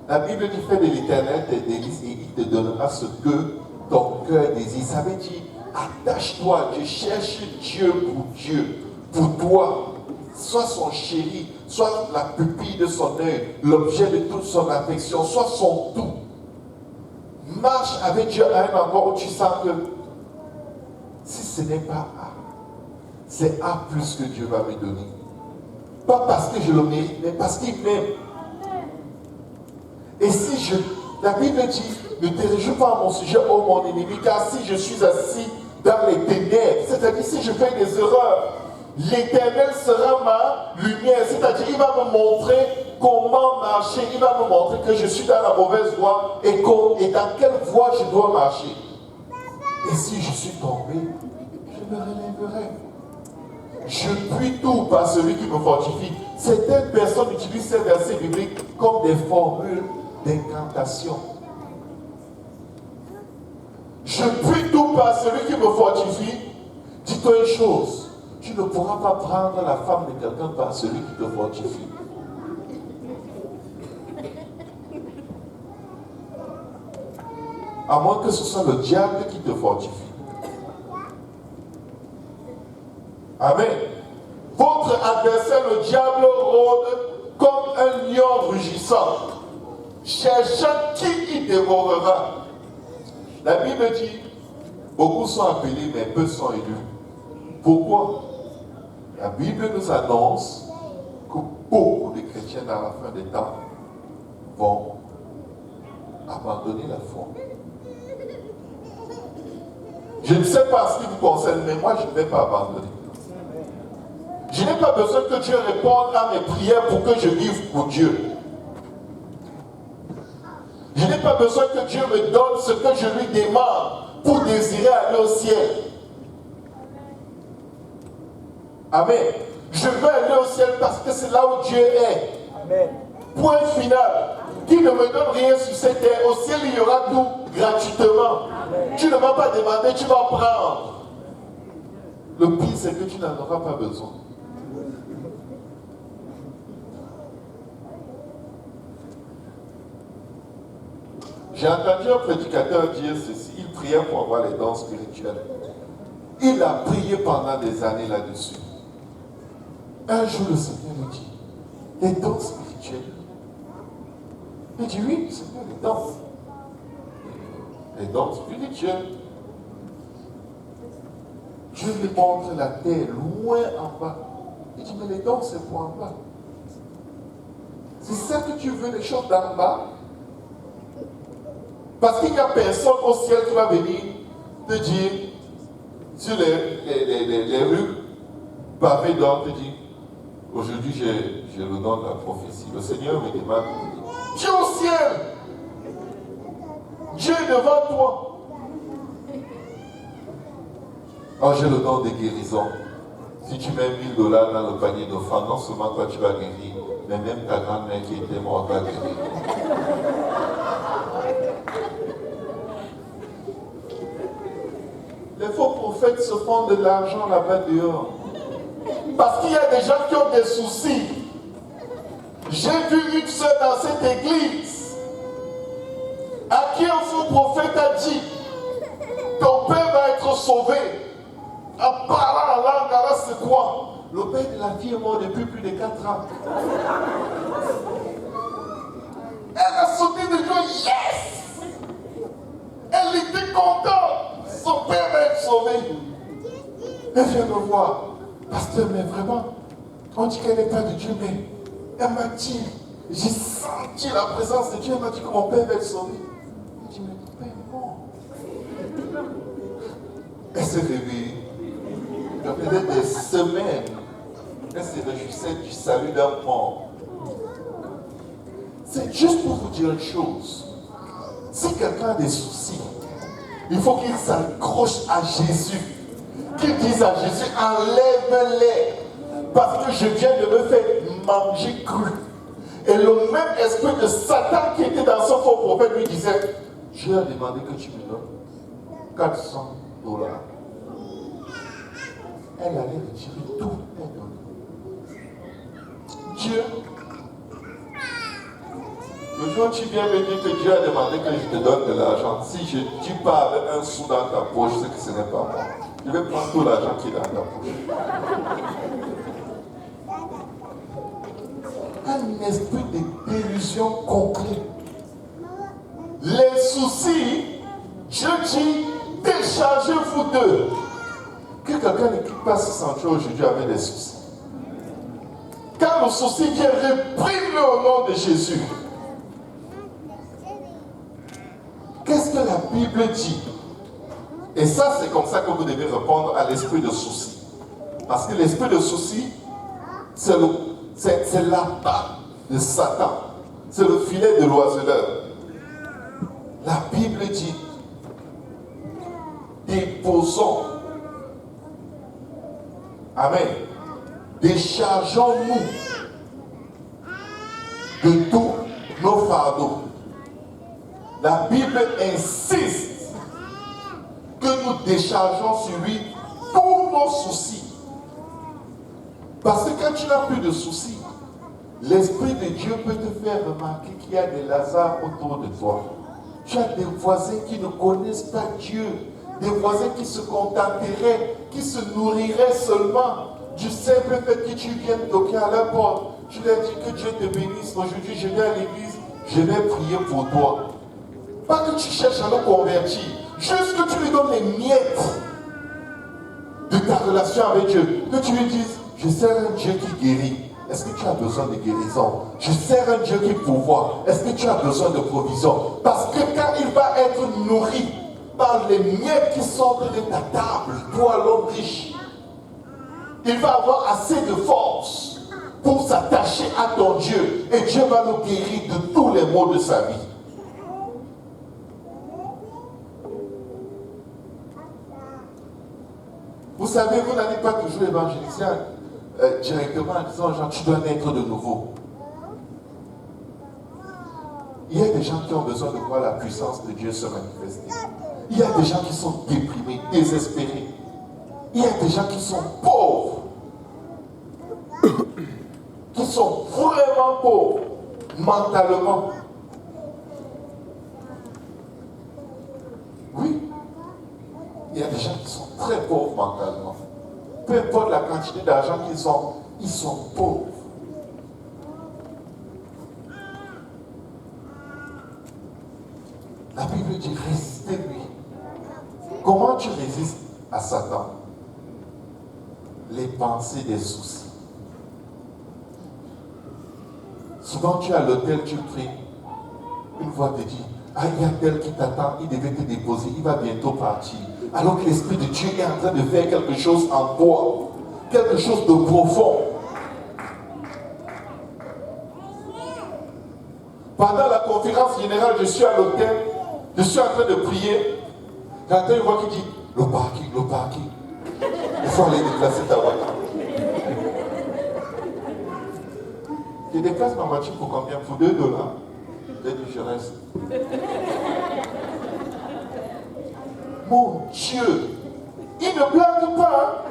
La Bible dit, fais de l'Éternel tes délices et il te donnera ce que ton cœur désire. Ça veut dire, attache-toi à Dieu, cherche Dieu, pour toi. Sois son chéri, sois la pupille de son œil, l'objet de toute son affection, sois son tout. Marche avec Dieu à un endroit où tu sens que si ce n'est pas A, c'est A plus que Dieu va me donner. Pas parce que je le mérite, mais parce qu'il m'aime. Et si la Bible dit, ne te réjouis pas à mon sujet, ô mon ennemi, car si je suis assis dans les ténèbres, c'est-à-dire si je fais des erreurs, l'Éternel sera ma lumière, c'est-à-dire il va me montrer comment marcher, il va me montrer que je suis dans la mauvaise voie et dans quelle voie je dois marcher. Et si je suis tombé, je me relèverai. Je puis tout par celui qui me fortifie. Certaines personnes utilisent ces versets bibliques comme des formules d'incantation. Je puis tout par celui qui me fortifie. Dis-toi une chose, tu ne pourras pas prendre la femme de quelqu'un par celui qui te fortifie. À moins que ce soit le diable qui te fortifie. Amen. Votre adversaire, le diable, rôde comme un lion rugissant, cherchant qui il dévorera. La Bible dit, beaucoup sont appelés, mais peu sont élus. Pourquoi? La Bible nous annonce que beaucoup de chrétiens dans la fin des temps vont abandonner la foi. Je ne sais pas ce qui vous concerne, mais moi je ne vais pas abandonner. Je n'ai pas besoin que Dieu réponde à mes prières pour que je vive pour Dieu. Je n'ai pas besoin que Dieu me donne ce que je lui demande pour désirer aller au ciel. Amen. Je veux aller au ciel parce que c'est là où Dieu est. Amen. Point final. Qui ne me donne rien sur cette terre, au ciel il y aura tout gratuitement. Amen. Tu ne vas pas demander, tu vas prendre. Le pire c'est que tu n'en auras pas besoin. J'ai entendu un prédicateur dire ceci, il priait pour avoir les dons spirituels. Il a prié pendant des années là-dessus. Un jour, le Seigneur lui dit, les dons spirituels. Il dit, oui, Seigneur, les dons. Les dons spirituels. Dieu lui montre la terre loin en bas. Il dit, mais les dons, c'est pour en bas. C'est ça que tu veux, les choses d'en bas. Parce qu'il n'y a personne au ciel qui va venir te dire, sur les rues pavées d'or, te dire, aujourd'hui j'ai le don de la prophétie. Le Seigneur me demande, Dieu au ciel, Dieu est devant toi. Oh, j'ai le don de guérison. Si tu mets $1000 dans le panier d'offrande, non seulement toi tu vas guérir, mais même ta grand-mère qui était morte va guérir. Les faux prophètes se font de l'argent là-bas dehors. Parce qu'il y a des gens qui ont des soucis. J'ai vu une soeur dans cette église à qui un faux prophète a dit ton père va être sauvé. En parlant en langue, alors c'est quoi? Le père de la fille est mort depuis plus de 4 ans. Elle a sauté de joie. Yes! Elle était contente. Son père va être sauvé. Elle vient me voir. Pasteur, mais vraiment, on dit qu'elle n'est pas de Dieu, mais elle m'a dit, j'ai senti la présence de Dieu. Elle m'a dit que mon père va être sauvé. Je dis, mais ton père est mort. Elle s'est réveillée. Il y a peut-être des semaines, elle se réjouissait du salut d'un mort. C'est juste pour vous dire une chose. Si quelqu'un a des soucis, il faut qu'il s'accroche à Jésus. Qu'il dise à Jésus, enlève-les. Parce que je viens de me faire manger cru. Et le même esprit de Satan qui était dans son faux prophète lui disait, Dieu a demandé que tu me donnes $400. Elle allait retirer tout. Dieu, le jour où tu viens me dire que Dieu a demandé que je te donne de l'argent, si je ne dis pas avec un sou dans ta poche, c'est que ce n'est pas moi. Je vais prendre tout l'argent qui est dans ta poche. Un esprit de délusion complet. Les soucis, Dieu dit, déchargez-vous d'eux. Que quelqu'un ne quitte pas se sentir aujourd'hui avec des soucis. Quand le souci vient, réprime-le au nom de Jésus. Qu'est-ce que la Bible dit? Et ça, c'est comme ça que vous devez répondre à l'esprit de souci. Parce que l'esprit de souci, c'est la patte de Satan. C'est le filet de l'oiseleur. La Bible dit, déposons. Amen. Déchargeons-nous de tous nos fardeaux. La Bible insiste que nous déchargeons sur lui tous nos soucis. Parce que quand tu n'as plus de soucis, l'Esprit de Dieu peut te faire remarquer qu'il y a des Lazare autour de toi. Tu as des voisins qui ne connaissent pas Dieu, des voisins qui se contenteraient, qui se nourriraient seulement du simple fait que tu viennes toquer à leur porte. Tu leur dis que Dieu te bénisse. Aujourd'hui, je viens à l'église, je vais prier pour toi. Pas que tu cherches à le convertir, juste que tu lui donnes les miettes de ta relation avec Dieu. Que tu lui dises, je sers un Dieu qui guérit. Est-ce que tu as besoin de guérison? Je sers un Dieu qui pourvoit. Est-ce que tu as besoin de provision? Parce que quand il va être nourri par les miettes qui sortent de ta table, toi l'homme riche, il va avoir assez de force pour s'attacher à ton Dieu. Et Dieu va nous guérir de tous les maux de sa vie. Vous savez, vous n'allez pas toujours évangéliser directement en disant aux gens, tu dois naître de nouveau. Il y a des gens qui ont besoin de voir la puissance de Dieu se manifester. Il y a des gens qui sont déprimés, désespérés. Il y a des gens qui sont pauvres. Qui sont vraiment pauvres, mentalement. Oui. Il y a des gens qui sont très pauvres mentalement. Peu importe la quantité d'argent qu'ils ont, ils sont pauvres. La Bible dit résistez-lui. Comment tu résistes à Satan? Les pensées des soucis. Souvent tu es à l'hôtel, tu pries. Une voix te dit, ah, il y a tel qui t'attend, il devait te déposer, il va bientôt partir. Alors que l'Esprit de Dieu est en train de faire quelque chose en toi. Quelque chose de profond. Pendant la conférence générale, je suis à l'hôtel, je suis en train de prier. J'entends une voix qui dit, le parking, le parking. Il faut aller déplacer ta voiture. Je déplace ma voiture pour combien? Pour $2. J'ai dit, je reste. Mon Dieu, il ne blague pas.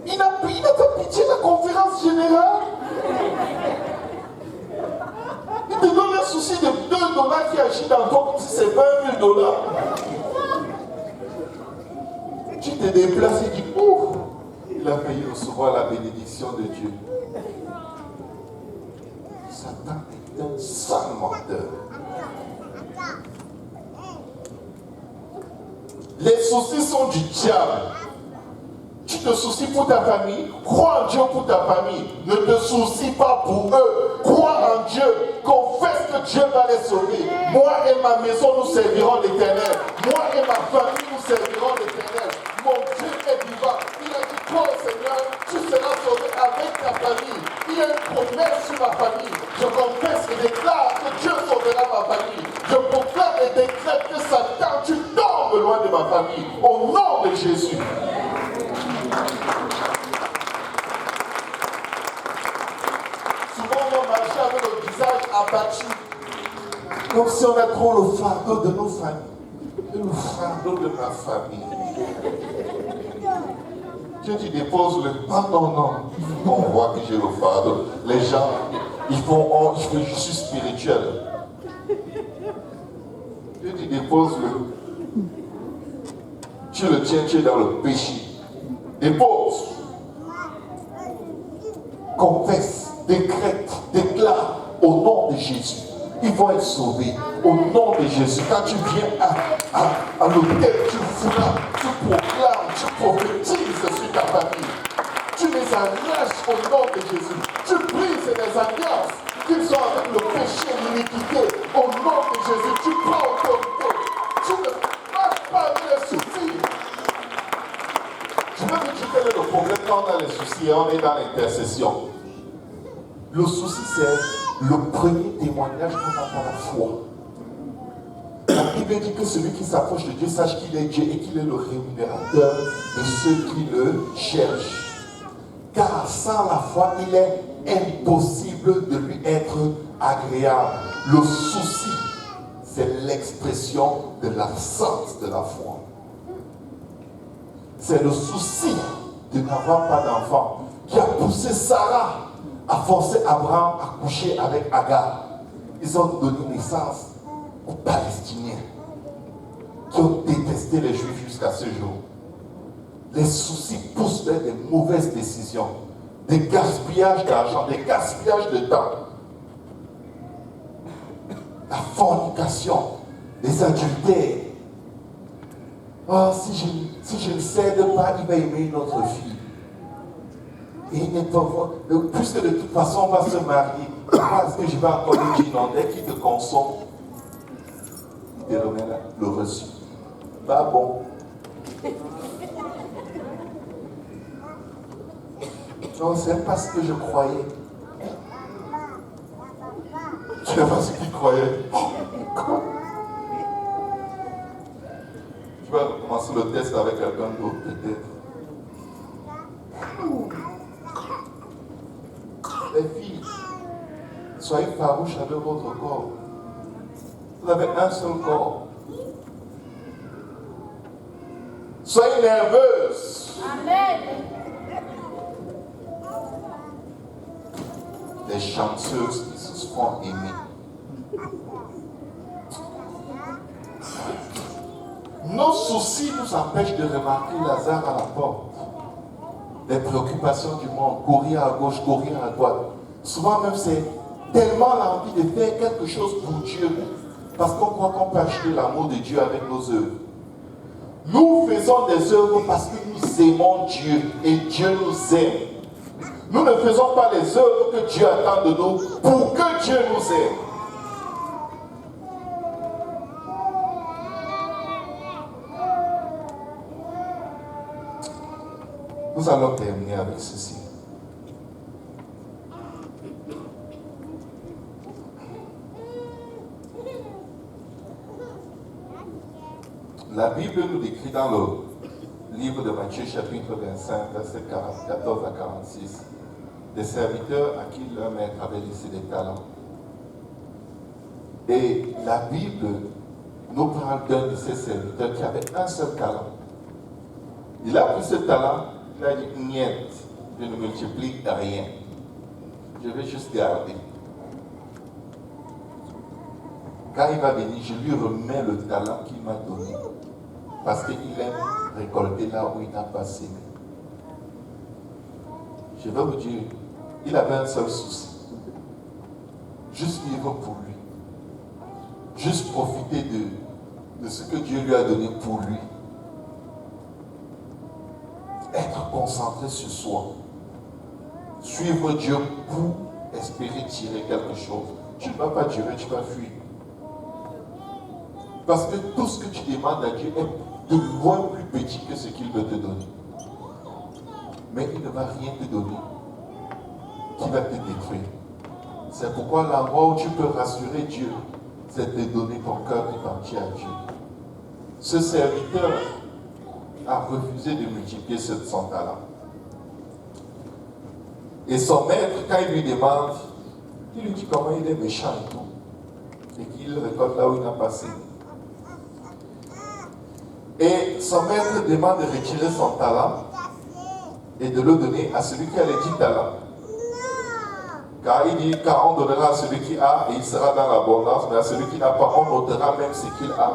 Il n'a pas pitié de la conférence générale. réfléchis dans toi comme si c'est 20 000 $. Tu te déplaces et dis, ouf, il a failli recevoir la bénédiction de Dieu. Satan est un sale menteur. Les soucis sont du diable. Tu te soucies pour ta famille, crois en Dieu pour ta famille. Ne te soucie pas pour eux. Crois en Dieu. Confesse que Dieu va les sauver. Moi et ma maison, nous servirons l'Éternel. Moi et ma famille, nous servirons l'Éternel. Mon Dieu est vivant. Il a dit, toi, Seigneur, tu seras sauvé avec ta famille. Il y a une promesse sur ma famille. Je confesse et déclare que Dieu sauvera ma famille. Je proclame et décrète que Satan, tu tombes loin de ma famille. Au nom de Jésus. Souvent, on marche avec le visage abattu. Comme si on a trop le fardeau de nos familles. Et le fardeau de ma famille. Dieu, tu déposes le... Ah non, non. On voit que j'ai le fardeau. Les gens, ils font, oh, je suis spirituel. Dieu, tu déposes le... Tu le tiens, tu es dans le péché. Dépose. Confesse, décrète, déclare au nom de Jésus. Ils vont être sauvés au nom de Jésus. Quand tu viens à l'hôtel, tu foulas, tu proclames, tu prophétises sur ta famille. Tu les arraches au nom de Jésus. Tu brises les alliances qu'ils ont avec le péché et l'iniquité. Au nom de Jésus, tu prends autorité. Tu ne marches pas avec les soucis. Je veux vous dire quel est le problème quand on a les soucis et on est dans l'intercession. Le souci, c'est le premier témoignage qu'on a par la foi. La Bible dit que celui qui s'approche de Dieu sache qu'il est Dieu et qu'il est le rémunérateur de ceux qui le cherchent. Car sans la foi, il est impossible de lui être agréable. Le souci, c'est l'expression de l'absence de la foi. C'est le souci de n'avoir pas d'enfant qui a poussé Sarah à forcer Abraham à coucher avec Agar. Ils ont donné naissance aux Palestiniens qui ont détesté les Juifs jusqu'à ce jour. Les soucis poussent vers des mauvaises décisions, des gaspillages d'argent, des gaspillages de temps, la fornication, les adultères. Oh, si je ne cède pas, il va aimer une autre fille. Et il n'est pas vrai. Puisque de toute façon, on va se marier, parce que je vais encore lui dire non, dès qu'il te consomme, il te remet le reçu. Bah bon. Non, c'est pas ce que je croyais. Je sais pas ce qu'il croyait. Tu vas recommencer le test avec quelqu'un d'autre, peut-être. Les filles, soyez farouches avec votre corps. Vous avez un seul corps. Soyez nerveuses. Amen. Les chanceuses qui se font aimer. Nos soucis nous empêchent de remarquer Lazare à la porte. Les préoccupations du monde, courir à gauche, courir à droite. Souvent même c'est tellement l'envie de faire quelque chose pour Dieu, parce qu'on croit qu'on peut acheter l'amour de Dieu avec nos œuvres. Nous faisons des œuvres parce que nous aimons Dieu et Dieu nous aime. Nous ne faisons pas les œuvres que Dieu attend de nous pour que Dieu nous aime. Nous allons terminer avec ceci. La Bible nous décrit dans le livre de Matthieu chapitre 25, versets 14 à 46, des serviteurs à qui leur maître avait laissé des talents. Et la Bible nous parle d'un de ces serviteurs qui avait un seul talent. Il a pris ce talent, il a dit, niet, je ne multiplie rien. Je vais juste garder. quand il va venir, je lui remets le talent qu'il m'a donné. Parce qu'il aime récolter là où il n'a pas semé. Je vais vous dire, il avait un seul souci. Juste vivre pour lui. Juste profiter de ce que Dieu lui a donné pour lui. Être concentré sur soi. Suivre Dieu pour espérer tirer quelque chose. Tu ne vas pas durer, tu vas fuir. Parce que tout ce que tu demandes à Dieu est de loin plus petit que ce qu'il veut te donner. Mais il ne va rien te donner qui va te détruire. C'est pourquoi l'endroit où tu peux rassurer Dieu, c'est de donner ton cœur tout entier à Dieu. Ce serviteur a refusé de multiplier son talent. Et son maître, quand il lui demande, il lui dit comment il est méchant et tout. Et qu'il récolte là où il n'a pas semé. Et son maître demande de retirer son talent et de le donner à celui qui a les 10 talents. Car il dit, car on donnera à celui qui a et il sera dans l'abondance, mais à celui qui n'a pas, on ôtera même ce qu'il a.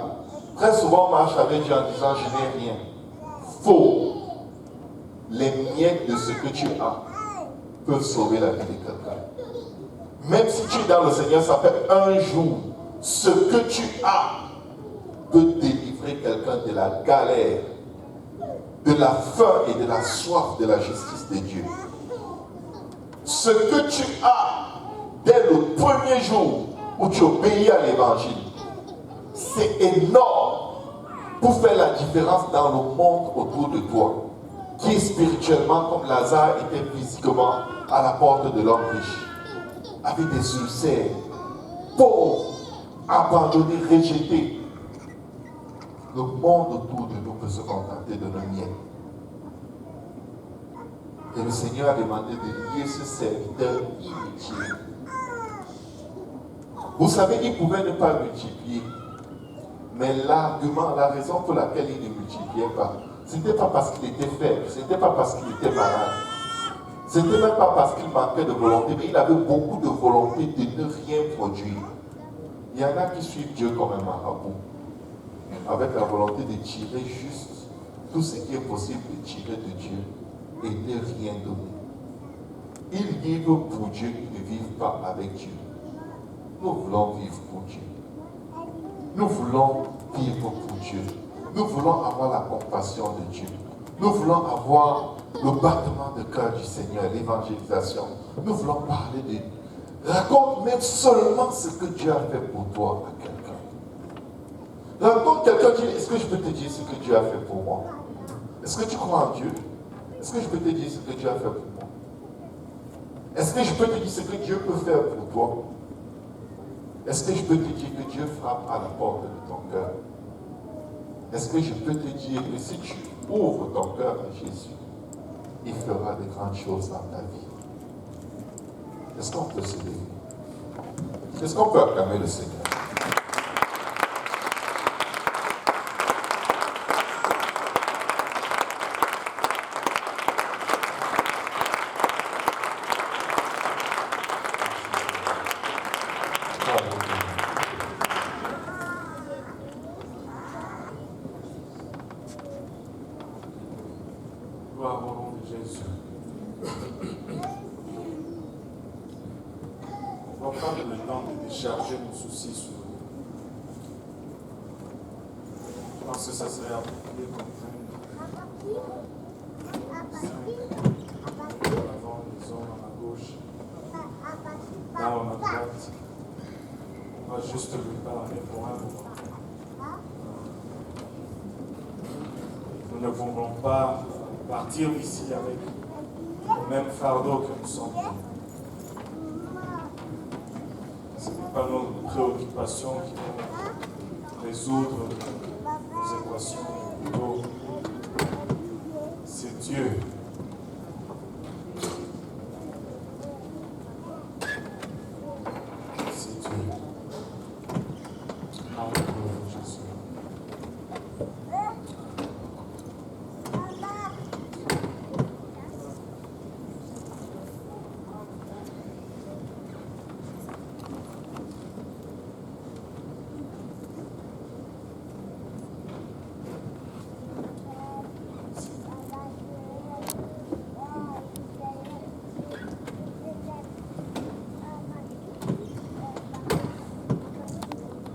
Très souvent, on marche avec Dieu en disant, je n'ai rien. Faux. Les miettes de ce que tu as peuvent sauver la vie de quelqu'un. Même si tu es dans le Seigneur, ça fait un jour. Ce que tu as peut délivrer quelqu'un de la galère, de la faim et de la soif de la justice de Dieu. Ce que tu as dès le premier jour où tu obéis à l'évangile, c'est énorme pour faire la différence dans le monde autour de toi, qui est spirituellement comme Lazare était physiquement à la porte de l'homme riche, avec des ulcères, pauvre, abandonné, rejeté. Le monde autour de nous peut se contenter de nos miettes. Et le Seigneur a demandé de lier ce serviteur inutile. Vous savez, il pouvait ne pas multiplier. Mais l'argument, la raison pour laquelle il ne multipliait pas, ce n'était pas parce qu'il était faible, ce n'était pas parce qu'il était malade. Ce n'était même pas parce qu'il manquait de volonté, mais il avait beaucoup de volonté de ne rien produire. Il y en a qui suivent Dieu comme un marabout, avec la volonté de tirer juste tout ce qui est possible de tirer de Dieu et ne rien donner. Ils vivent pour Dieu, ils ne vivent pas avec Dieu. Nous voulons vivre pour Dieu. Nous voulons vivre pour Dieu. Nous voulons avoir la compassion de Dieu. Nous voulons avoir le battement de cœur du Seigneur, l'évangélisation. Nous voulons parler de... Raconte même seulement ce que Dieu a fait pour toi à quelqu'un. Raconte quelqu'un qui dit, est-ce que je peux te dire ce que Dieu a fait pour moi? Est-ce que tu crois en Dieu? Est-ce que je peux te dire ce que Dieu a fait pour moi? Est-ce que je peux te dire ce que Dieu peut faire pour toi? Est-ce que je peux te dire que Dieu frappe à la porte de ton cœur? Est-ce que je peux te dire que si tu ouvres ton cœur à Jésus, il fera de grandes choses dans ta vie? Est-ce qu'on peut se lever? Est-ce qu'on peut acclamer le Seigneur? Gloire au nom de Jésus. On va prendre le temps de décharger nos soucis sur lui. Je pense que ça serait approprié comme avant, les hommes à ma gauche, là à ma droite. On va juste lui parler pour un moment. Nous ne voulons pas partir d'ici avec le même fardeau que nous sommes. Ce n'est pas nos préoccupations qui vont résoudre nos équations, mais plutôt